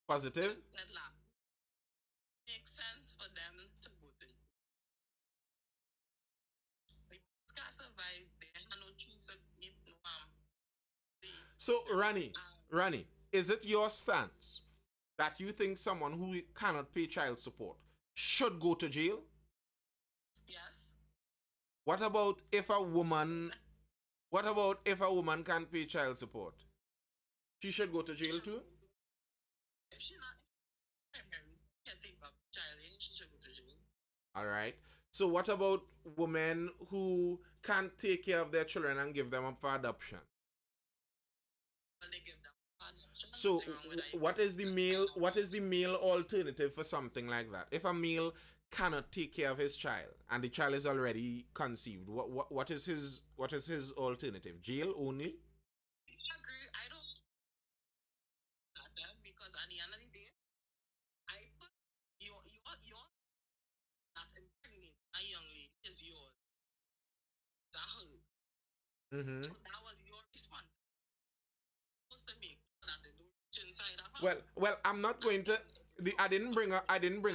Positive. that laugh makes sense for them to go to. We can't survive So, Rani, is it your stance that you think someone who cannot pay child support should go to jail? Yes. What about if a woman? What about if a woman can't pay child support? She should go to jail too. If she not pregnant, can't take back child in, she should go to jail. All right. So, what about women who can't take care of their children and give them up for adoption? When they give them adoption, So, nothing wrong with that. what is the male? What is the male alternative for something like that? If a male cannot take care of his child and the child is already conceived, what is his alternative? Jail only? I agree. I don't that because at the end of the day, I put you not impregnate a young lady is yours. That her. Mm-hmm. So that was your response. Supposed to make sure that the door inside of her. Well, I'm not going to. I didn't bring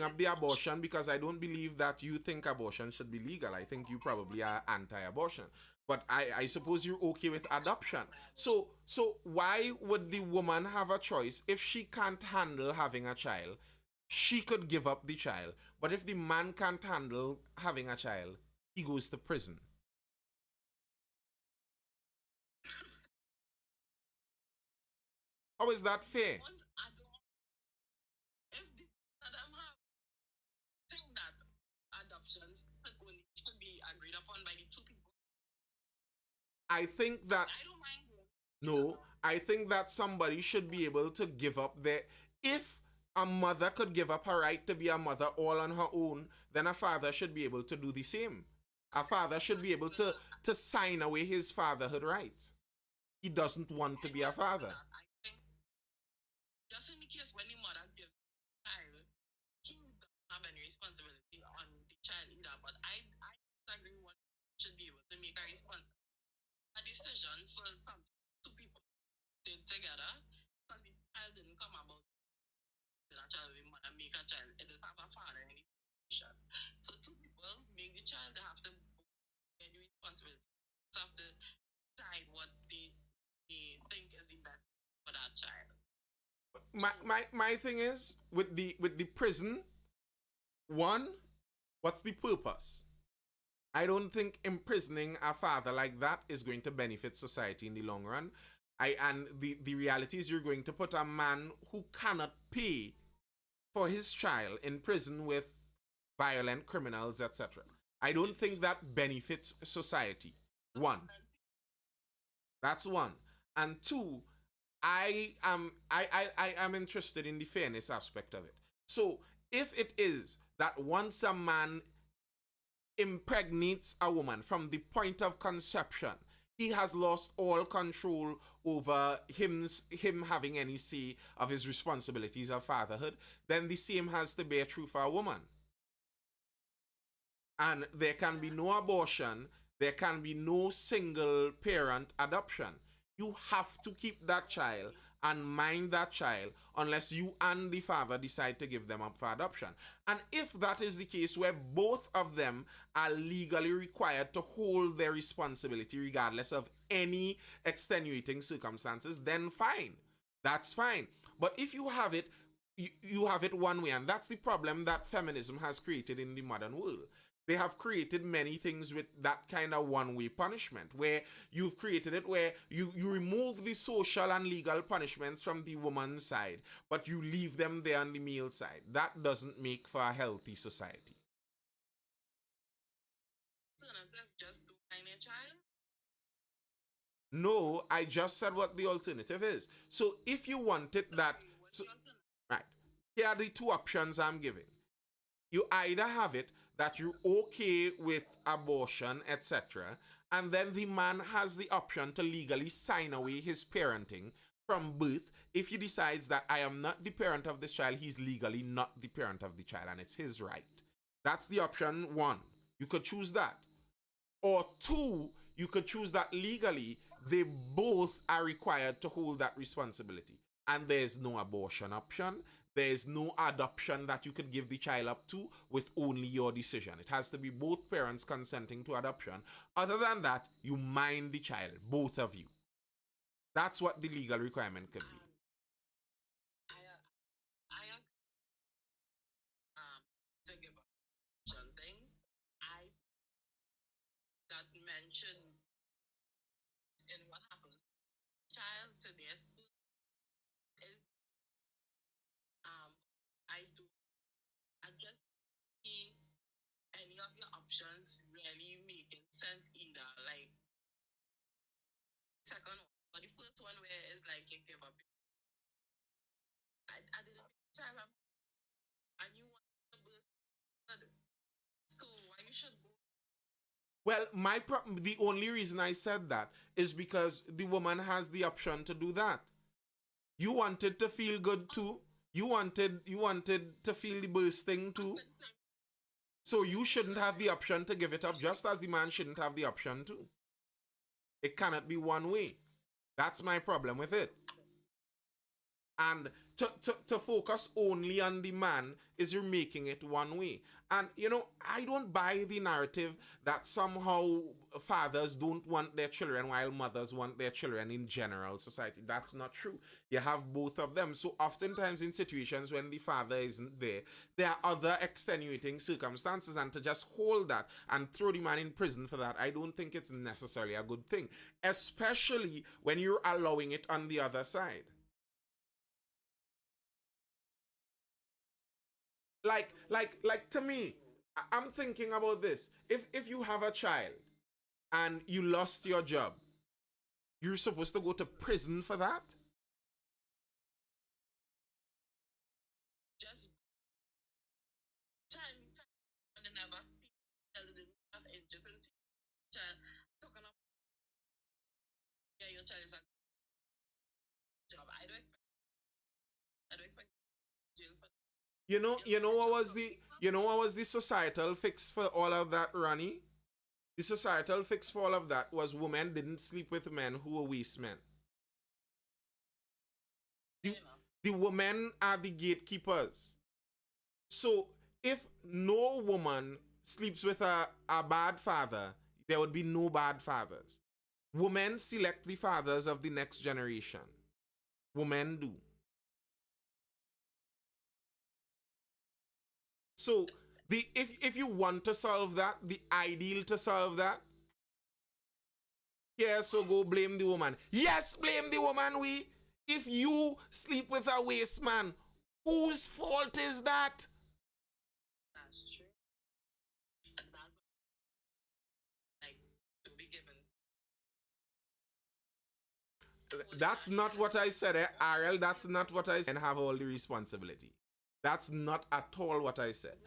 up the abortion because I don't believe that you think abortion should be legal. I think you probably are anti-abortion. But I suppose you're okay with adoption. So why would the woman have a choice if she can't handle having a child? She could give up the child. But if the man can't handle having a child, he goes to prison. How is that fair? I don't. If the Adam have think that adoptions should be agreed upon by the two people, I think that I don't mind. no, I think that somebody should be able to give up their. If a mother could give up her right to be a mother all on her own, then a father should be able to do the same. A father should be able to sign away his fatherhood rights. He doesn't want to be a father. I think just in the case when the mother gives the child, he doesn't have any responsibility on the child either. But I disagree one should be able to make a decision for two people did together because the child didn't come about with a child with mother make a child. It doesn't have a father in the situation. So two people make the child they have to bear the responsibility. They have to decide what they think is the best for that child. My thing is with the prison. One, what's the purpose? I don't think imprisoning a father like that is going to benefit society in the long run. And the reality is you're going to put a man who cannot pay for his child in prison with violent criminals, etc. I don't think that benefits society. One. That's one. And two, I am interested in the fairness aspect of it. So if it is that once a man impregnates a woman from the point of conception, he has lost all control over him having any say of his responsibilities of fatherhood, then the same has to bear true for a woman. And there can be no abortion, there can be no single parent adoption. You have to keep that child and mind that child unless you and the father decide to give them up for adoption. And if that is the case where both of them are legally required to hold their responsibility regardless of any extenuating circumstances, then fine. That's fine. But if you have it, you have it one way, and that's the problem that feminism has created in the modern world. They have created many things with that kind of one-way punishment, where you've created it where you remove the social and legal punishments from the woman's side, but you leave them there on the male side. That doesn't make for a healthy society. Just to find a child? No, I just said what the alternative is. So if you wanted that, so, right, here are the two options I'm giving. You either have it that you're okay with abortion, etc., and then the man has the option to legally sign away his parenting from birth. If he decides that I am not the parent of this child, he's legally not the parent of the child, and it's his right. That's the option one. You could choose that. Or two, you could choose that legally they both are required to hold that responsibility. And there's no abortion option. There's no adoption that you could give the child up to with only your decision. It has to be both parents consenting to adoption. Other than that, you mind the child, both of you. That's what the legal requirement could be. I to give up something. I got mentioned in what happens child to their school is I do I just see any of your options really making sense either. Like second one, but the first one where it's like you give up. I didn't child and you want to burst, so why you should go? Well, the only reason I said that is because the woman has the option to do that. You wanted to feel good too. You wanted to feel the bursting too. So you shouldn't have the option to give it up, just as the man shouldn't have the option to. It cannot be one way. That's my problem with it. And to focus only on the man is you're making it one way. And I don't buy the narrative that somehow fathers don't want their children while mothers want their children in general society. That's not true. You have both of them. So oftentimes in situations when the father isn't there, there are other extenuating circumstances, and to just hold that and throw the man in prison for that, I don't think it's necessarily a good thing, especially when you're allowing it on the other side. Like to me, I'm thinking about this. If you have a child and you lost your job, you're supposed to go to prison for that? Just time and never tell them have interest in child talking about yeah your child is a job. I don't expect jail for You know what was the societal fix for all of that, Ronnie? The societal fix for all of that was women didn't sleep with men who were waste men. The, the women are the gatekeepers. So if no woman sleeps with a bad father, there would be no bad fathers. Women select the fathers of the next generation. Women do. So if you want to solve that, the ideal to solve that, yeah, so go blame the woman. Yes, blame the woman. If you sleep with a waste man, whose fault is that? that's true. And that like to be given. That's not what I said, Ariel. That's not what I said. And have all the responsibility. That's not at all what I said.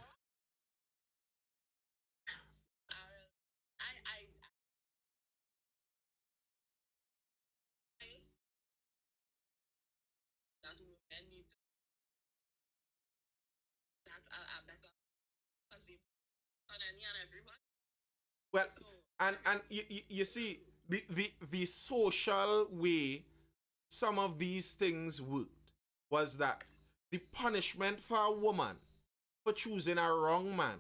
I that women need to that because they on any and everyone. Well, So and you see the social way some of these things worked was that the punishment for a woman for choosing a wrong man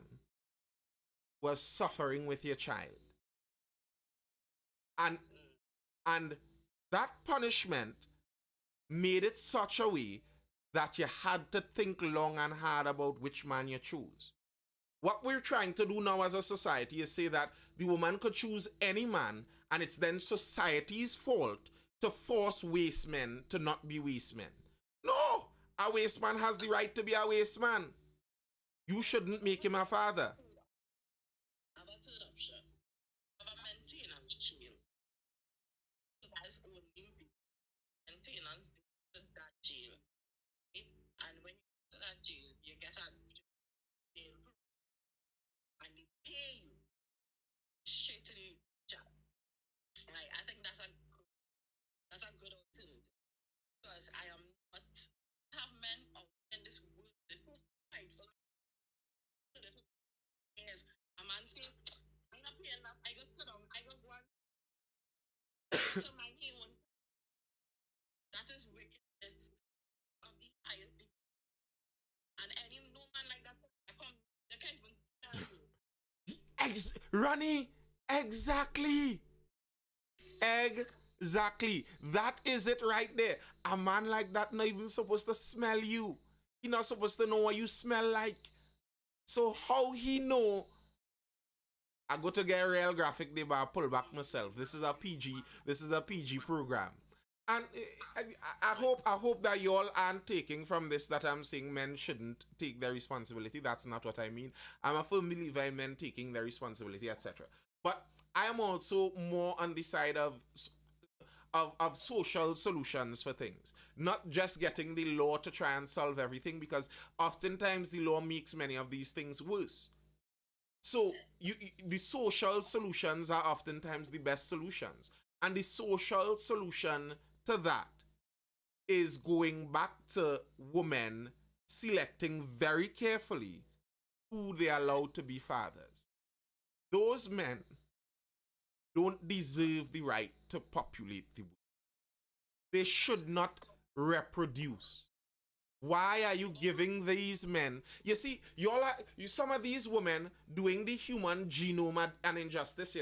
was suffering with your child. And and that punishment made it such a way that you had to think long and hard about which man you choose. What we're trying to do now as a society is say that the woman could choose any man, and it's then society's fault to force waste men to not be waste men. No! A waste man has the right to be a waste man. You shouldn't make him a father. have a third option. Have a maintenance jail. So that's only maintenance to that jail. And when you go to that jail, you get a jail and they pay you straight to the job. Like I think that's a good alternative. Because I am not have men out in this world that fight for yes. A man say, I'm not paying enough, I go sit down, I go go to my own. That is wickedness of the highest degree. And any no man like that I come, they can't even tell you. Ronnie, exactly. Exactly. That is it right there. A man like that not even supposed to smell you. He not supposed to know what you smell like. So how he know? I go to get a real graphic there, but I pull back myself. This is a PG. This is a PG program. And I hope that you all aren't taking from this that I'm saying men shouldn't take their responsibility. That's not what I mean. I'm a firm believer in men taking their responsibility, etc. But I am also more on the side of social solutions for things, not just getting the law to try and solve everything, because oftentimes the law makes many of these things worse. So the social solutions are oftentimes the best solutions, and the social solution to that is going back to women selecting very carefully who they allow to be fathers. Those men don't deserve the right to populate the world. They should not reproduce. Why are you giving these men? You see, some of these women doing the human genome and injustice,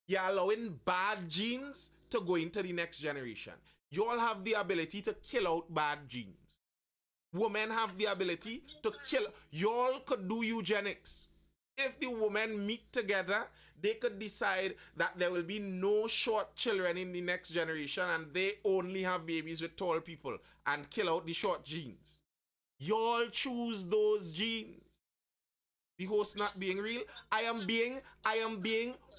You're allowing bad genes to go into the next generation. You all have the ability to kill out bad genes. Women have the ability to kill. You all could do eugenics. If the women meet together, they could decide that there will be no short children in the next generation and they only have babies with tall people and kill out the short genes. Y'all choose those genes. The host not being real. I am being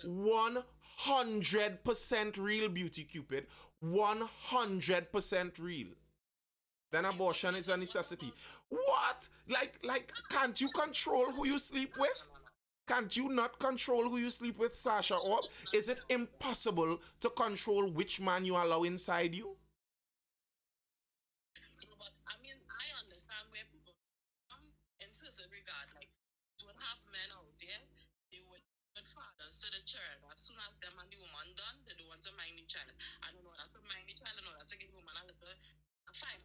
100% real, Beauty Cupid. 100% real. Then abortion is a necessity. What? Like, can't you control who you sleep with? Can't you not control who you sleep with, Sasha? Or is it impossible to control which man you allow inside you? But I mean, I understand where people come in certain regard. Like, don't have men out there. They would good fathers to the children. As soon as them and the woman done, they don't want to mind the child. I don't know that to mind the child. I know that to give the woman a little $500.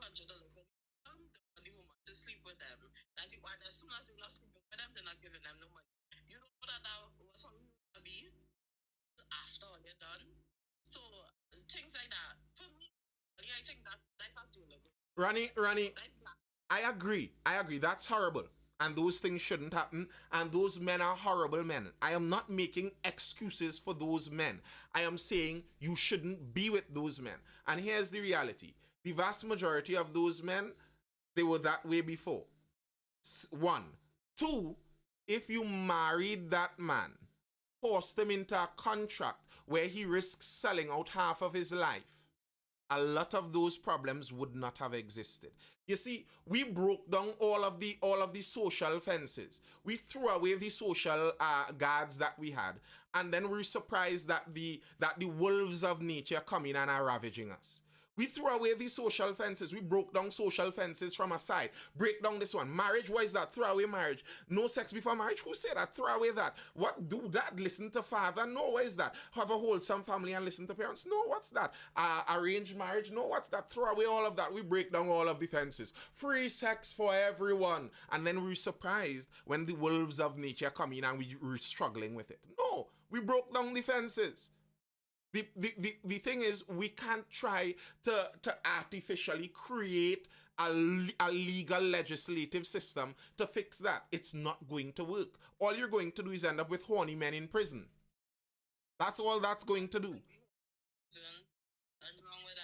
They want the woman to sleep with them. That you, and as soon as they're not sleeping with them, they're not giving them no money. You know that was something to be after they're done. So things like that. For me, I think that I do look. Ronnie, I agree. That's horrible. And those things shouldn't happen. And those men are horrible men. I am not making excuses for those men. I am saying you shouldn't be with those men. And here's the reality. The vast majority of those men, they were that way before. One. Two, if you married that man, forced him into a contract where he risks selling out half of his life, a lot of those problems would not have existed. You see, we broke down all of the social fences. We threw away the social guards that we had, and then we're surprised that the wolves of nature come in and are ravaging us. We threw away the social fences. We broke down social fences from a side. Break down this one. Marriage, what is that? Throw away marriage. No sex before marriage? Who said that? Throw away that. What? Do that? Listen to father? No, what is that? Have a wholesome family and listen to parents? No, what's that? Arranged marriage? No, what's that? Throw away all of that. We break down all of the fences. Free sex for everyone. And then we're surprised when the wolves of nature come in and we're struggling with it. No, we broke down the fences. The thing is, we can't try to artificially create a legal legislative system to fix that. It's not going to work. All you're going to do is end up with horny men in prison. That's all that's going to do. Nothing wrong with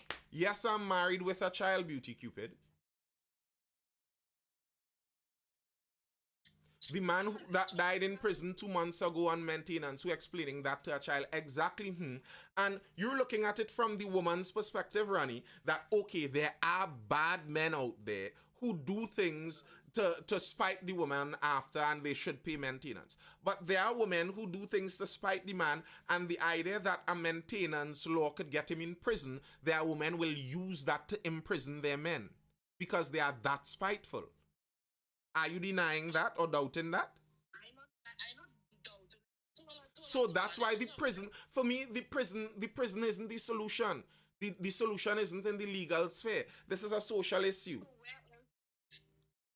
that. Yes, I'm married with a child, Beauty Cupid. The man that died in prison 2 months ago on maintenance, who explaining that to a child, exactly. And you're looking at it from the woman's perspective, Ronnie, that, okay, there are bad men out there who do things to spite the woman after, and they should pay maintenance. But there are women who do things to spite the man, and the idea that a maintenance law could get him in prison, there are women will use that to imprison their men because they are that spiteful. Are you denying that or doubting that? I'm not doubting. So that's why the prison, for me, the prison isn't the solution. The solution isn't in the legal sphere. This is a social issue.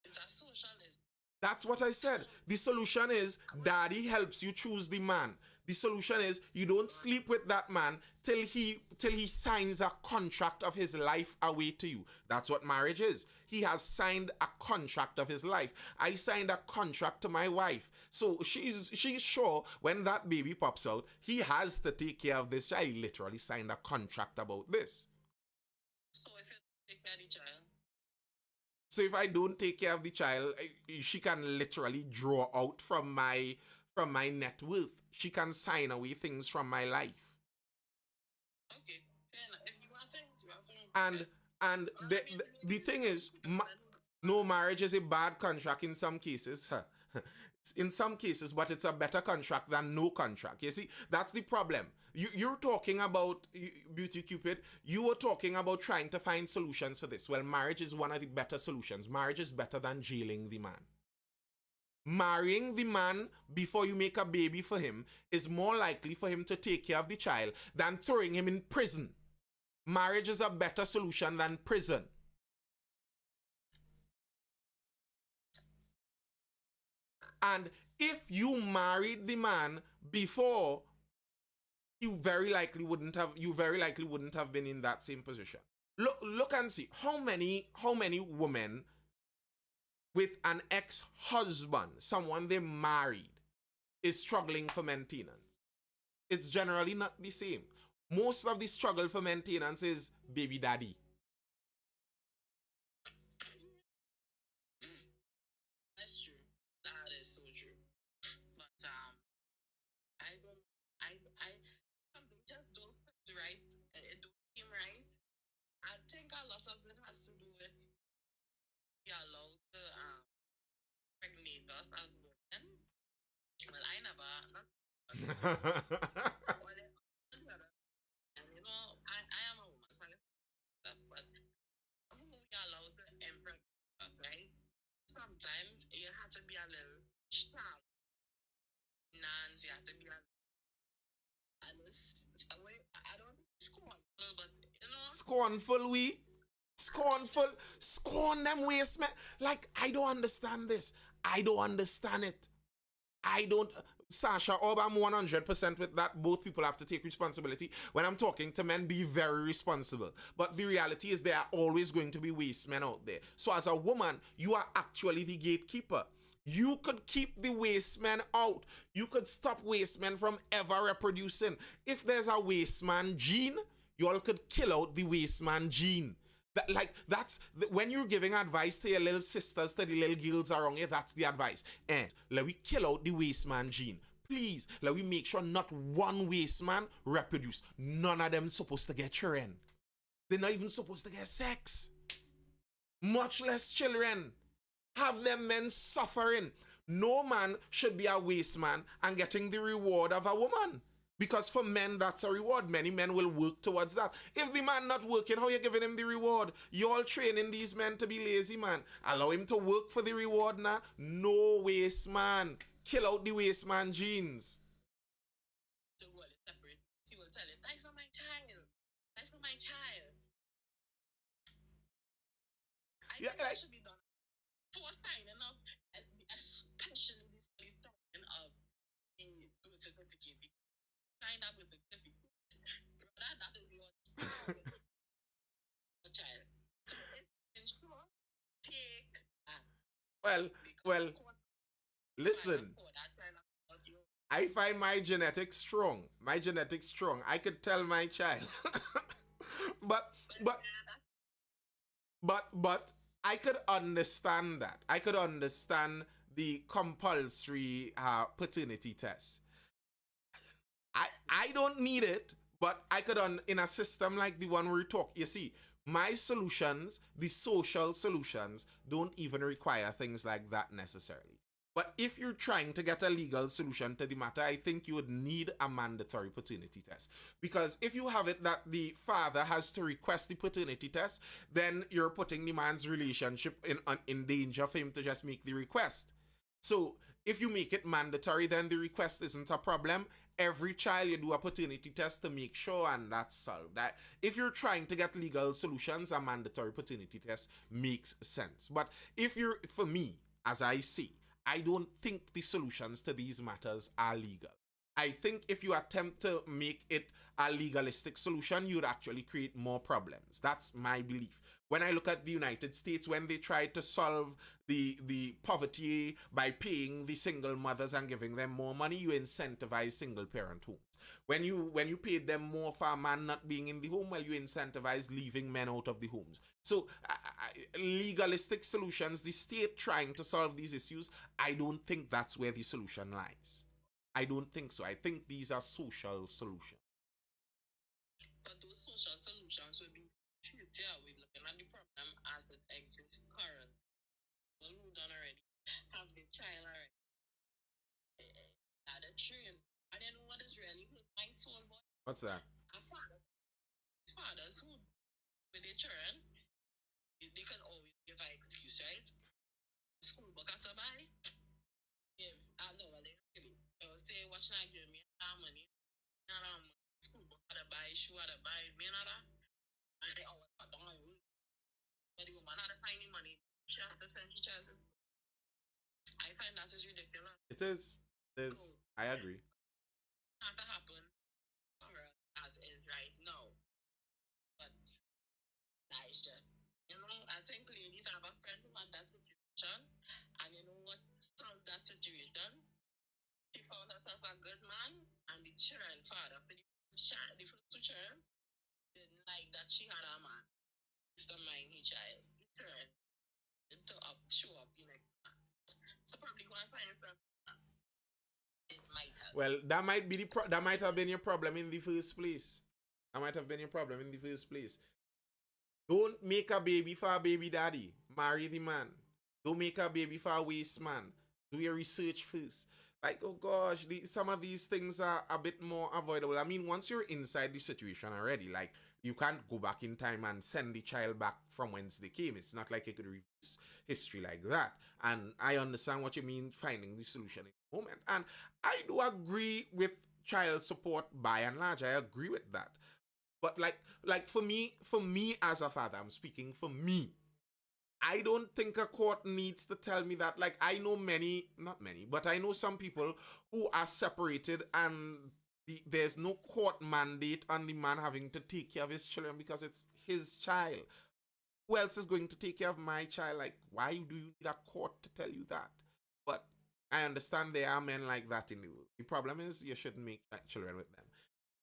It's a socialist. That's what I said. The solution is daddy helps you choose the man. The solution is you don't sleep with that man till he signs a contract of his life away to you. That's what marriage is. He has signed a contract of his life. I signed a contract to my wife. So she's sure when that baby pops out, he has to take care of this child. He literally signed a contract about this. So if you take care of the child, So if I don't take care of the child, she can literally draw out from my net worth. She can sign away things from my life. okay, fair enough. If you want to, you want to. And the thing is, no, marriage is a bad contract in some cases. In some cases, but it's a better contract than no contract. You see, that's the problem. You're talking about, Beauty Cupid, you were talking about trying to find solutions for this. Well, marriage is one of the better solutions. Marriage is better than jailing the man. Marrying the man before you make a baby for him is more likely for him to take care of the child than throwing him in prison. Marriage is a better solution than prison. And if you married the man before, you very likely wouldn't have been in that same position. Look and see how many women with an ex-husband, someone they married, is struggling for maintenance. It's generally not the same. Most of the struggle for maintenance is baby daddy. That's true. That is so true. But something just don't fit right. It don't seem right. I think a lot of it has to do with we are allowed to pregnate us as women. Well, I never, not well, and you know, I am a woman, but who we are allowed to impregnate us, right? Sometimes you have to be a little sharp. Nans, you have to be a and I don't scornful, but you know, Scornful we? Scorn them waste, man. Like, I don't understand this. I don't understand it. I don't. Sasha, I'm 100% with that. Both people have to take responsibility. When I'm talking to men, be very responsible. But the reality is there are always going to be waste men out there. So as a woman, you are actually the gatekeeper. You could keep the waste men out. You could stop waste men from ever reproducing. If there's a waste man gene, you all could kill out the waste man gene. When you're giving advice to your little sisters, to the little girls around you, that's the advice. And let we kill out the waste man gene. Please, let we make sure not one waste man reproduce. None of them supposed to get children. They're not even supposed to get sex. Much less children. Have them men suffering. No man should be a waste man and getting the reward of a woman. Because for men, that's a reward. Many men will work towards that. If the man not working, how you giving him the reward? You all training these men to be lazy, man. Allow him to work for the reward now. No waste man. Kill out the waste man genes. the world is separate. She will tell it, that's not my child. That's not my child. I think that should be done for signing up, especially before the signing of the birth certificate. Sign up with a certificate. Brother, that will be your child. So ensure, take Well, listen. I find my genetics strong. I could tell my child. but I could understand that. I could understand the compulsory paternity test. I don't need it, but I could in a system like the one we talk. You see, my solutions, the social solutions, don't even require things like that necessarily. But if you're trying to get a legal solution to the matter, I think you would need a mandatory paternity test. Because if you have it that the father has to request the paternity test, then you're putting the man's relationship in danger for him to just make the request. So if you make it mandatory, then the request isn't a problem. Every child you do a paternity test to make sure, and that's solved. That if you're trying to get legal solutions, a mandatory paternity test makes sense. But for me, as I see, I don't think the solutions to these matters are legal. I think if you attempt to make it a legalistic solution, you'd actually create more problems. That's my belief. When I look at the United States, when they tried to solve the poverty by paying the single mothers and giving them more money, you incentivize single parent homes. When you paid them more for a man not being in the home, well, you incentivize leaving men out of the homes. So legalistic solutions, the state trying to solve these issues, I don't think that's where the solution lies. I don't think so. I think these are social solutions. But those social solutions will be future with looking at the problem as it exists current. Well, who done already? Have the child already? Had a train. I don't know what is really my soul, but What's that? a father, fathers who with their children, they can always give an excuse, right? School book at to buy. If I know what they really. They'll say, watch not give me money. School book at to buy, shoe at to buy, me and that. And they always got on. But the woman had to find the money. She had to send her child to. I find that is ridiculous. It is. It is. So, I agree. not to happen as is right now. But that is just, I think ladies have a friend who had that situation, and you know what solved that situation? She found herself a good man, and the children, father, for the first two children, didn't like that she had a man. It's the mind, his child. The children to show up the next man. So probably go and find a friend. It might help. Well, that might have been your problem in the first place. That might have been your problem in the first place. Don't make a baby for a baby daddy. Marry the man. Don't make a baby for a waste man. Do your research first. Like, oh gosh, some of these things are a bit more avoidable. I mean, once you're inside the situation already, like, you can't go back in time and send the child back from whence they came. It's not like you could reverse history like that. And I understand what you mean, finding the solution in the moment. And I do agree with child support by and large. I agree with that. But like for me as a father, I'm speaking for me. I don't think a court needs to tell me that. Like, I know many, not many, but I know some people who are separated and there's no court mandate on the man having to take care of his children because it's his child. Who else is going to take care of my child? Like, why do you need a court to tell you that? But I understand there are men like that in the world. The problem is you shouldn't make children with them.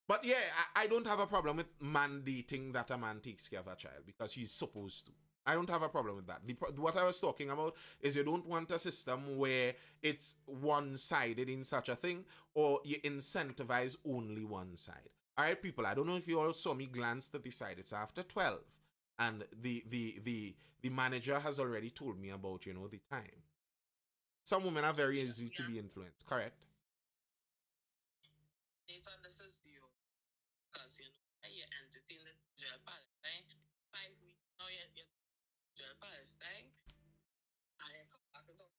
But yeah, I don't have a problem with mandating that a man takes care of a child because he's supposed to. I don't have a problem with that. What I was talking about is you don't want a system where it's one-sided in such a thing or you incentivize only one side. All right, people, I don't know if you all saw me glance to the side. It's after 12 and the manager has already told me about, the time. Some women are very easy to be influenced, correct? Later, this is you. Because, you entertain the Israel Palestine. 5 weeks now, you're Israel Palestine. And then come back and talk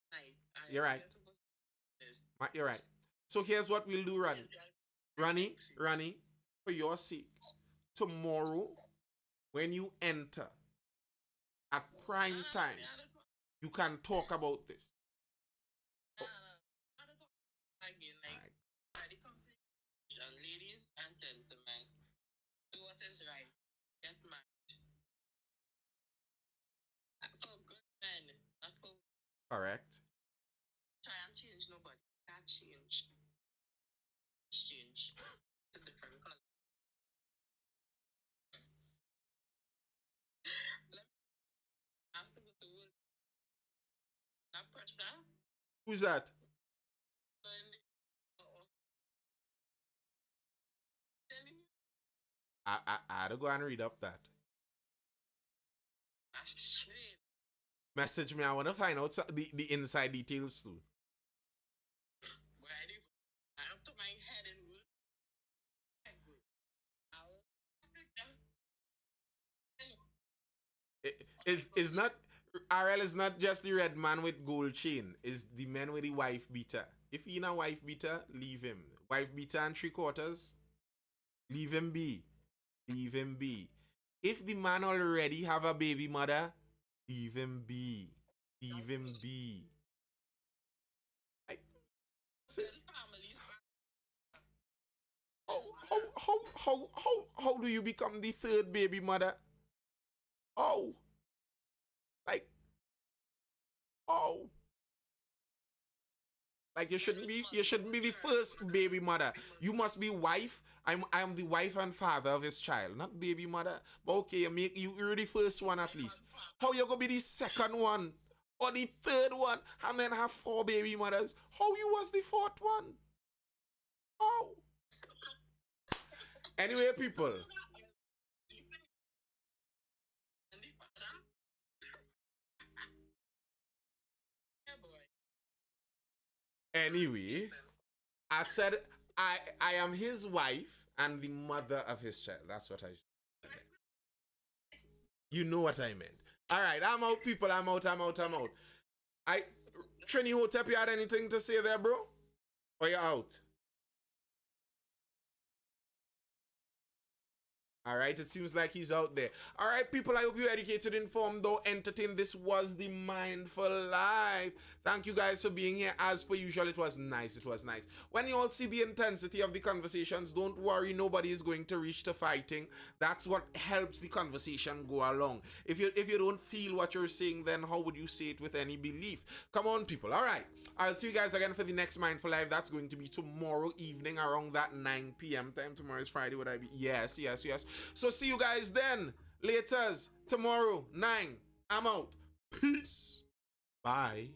tonight. You're right. You're right. So here's what we'll do, Ronnie, for your sake. Tomorrow, when you enter at prime time, you can talk about this. Again, like, ladies and gentlemen, do what is right. Get married. For good men, not for Correct. try and change nobody. Can't change. Change. It's a different color. I have to go to work. Not pressure. Who's that? I had to go and read up that. Message me. I want to find out the inside details too. I have to my head and Is not RL is not just the red man with gold chain. Is the man with the wife beater. If he in a wife beater, leave him. Wife beater and 3/4, leave him be. Leave him be. If the man already have a baby mother, leave him be. Leave him be. How do you become the third baby mother? Oh, like, oh, like you shouldn't be the first baby mother. You must be wife. I'm the wife and father of his child, not baby mother. But okay, you're the first one at least. How you gonna be the second one or the third one and then have four baby mothers? How you was the fourth one? Oh. Anyway, people. And the father? Yeah, boy. Anyway, I said I am his wife and the mother of his child. That's what I. You know what I meant. All right, I'm out, people. I'm out. Trini Hotep, you had anything to say there, bro? Or you out? All right, it seems like he's out there. All right, people, I hope you're educated, informed, though entertained. This was the Mindful Life. Thank you guys for being here. As per usual, it was nice. When you all see the intensity of the conversations, don't worry, nobody is going to reach to fighting. That's what helps the conversation go along. If you don't feel what you're saying, then how would you say it with any belief? Come on, people. All right, I'll see you guys again for the next Mindful Life. That's going to be tomorrow evening around that 9 p.m. time. Tomorrow is Friday. Would I be? Yes. So see you guys then. Laters tomorrow 9. I'm out. Peace. Bye.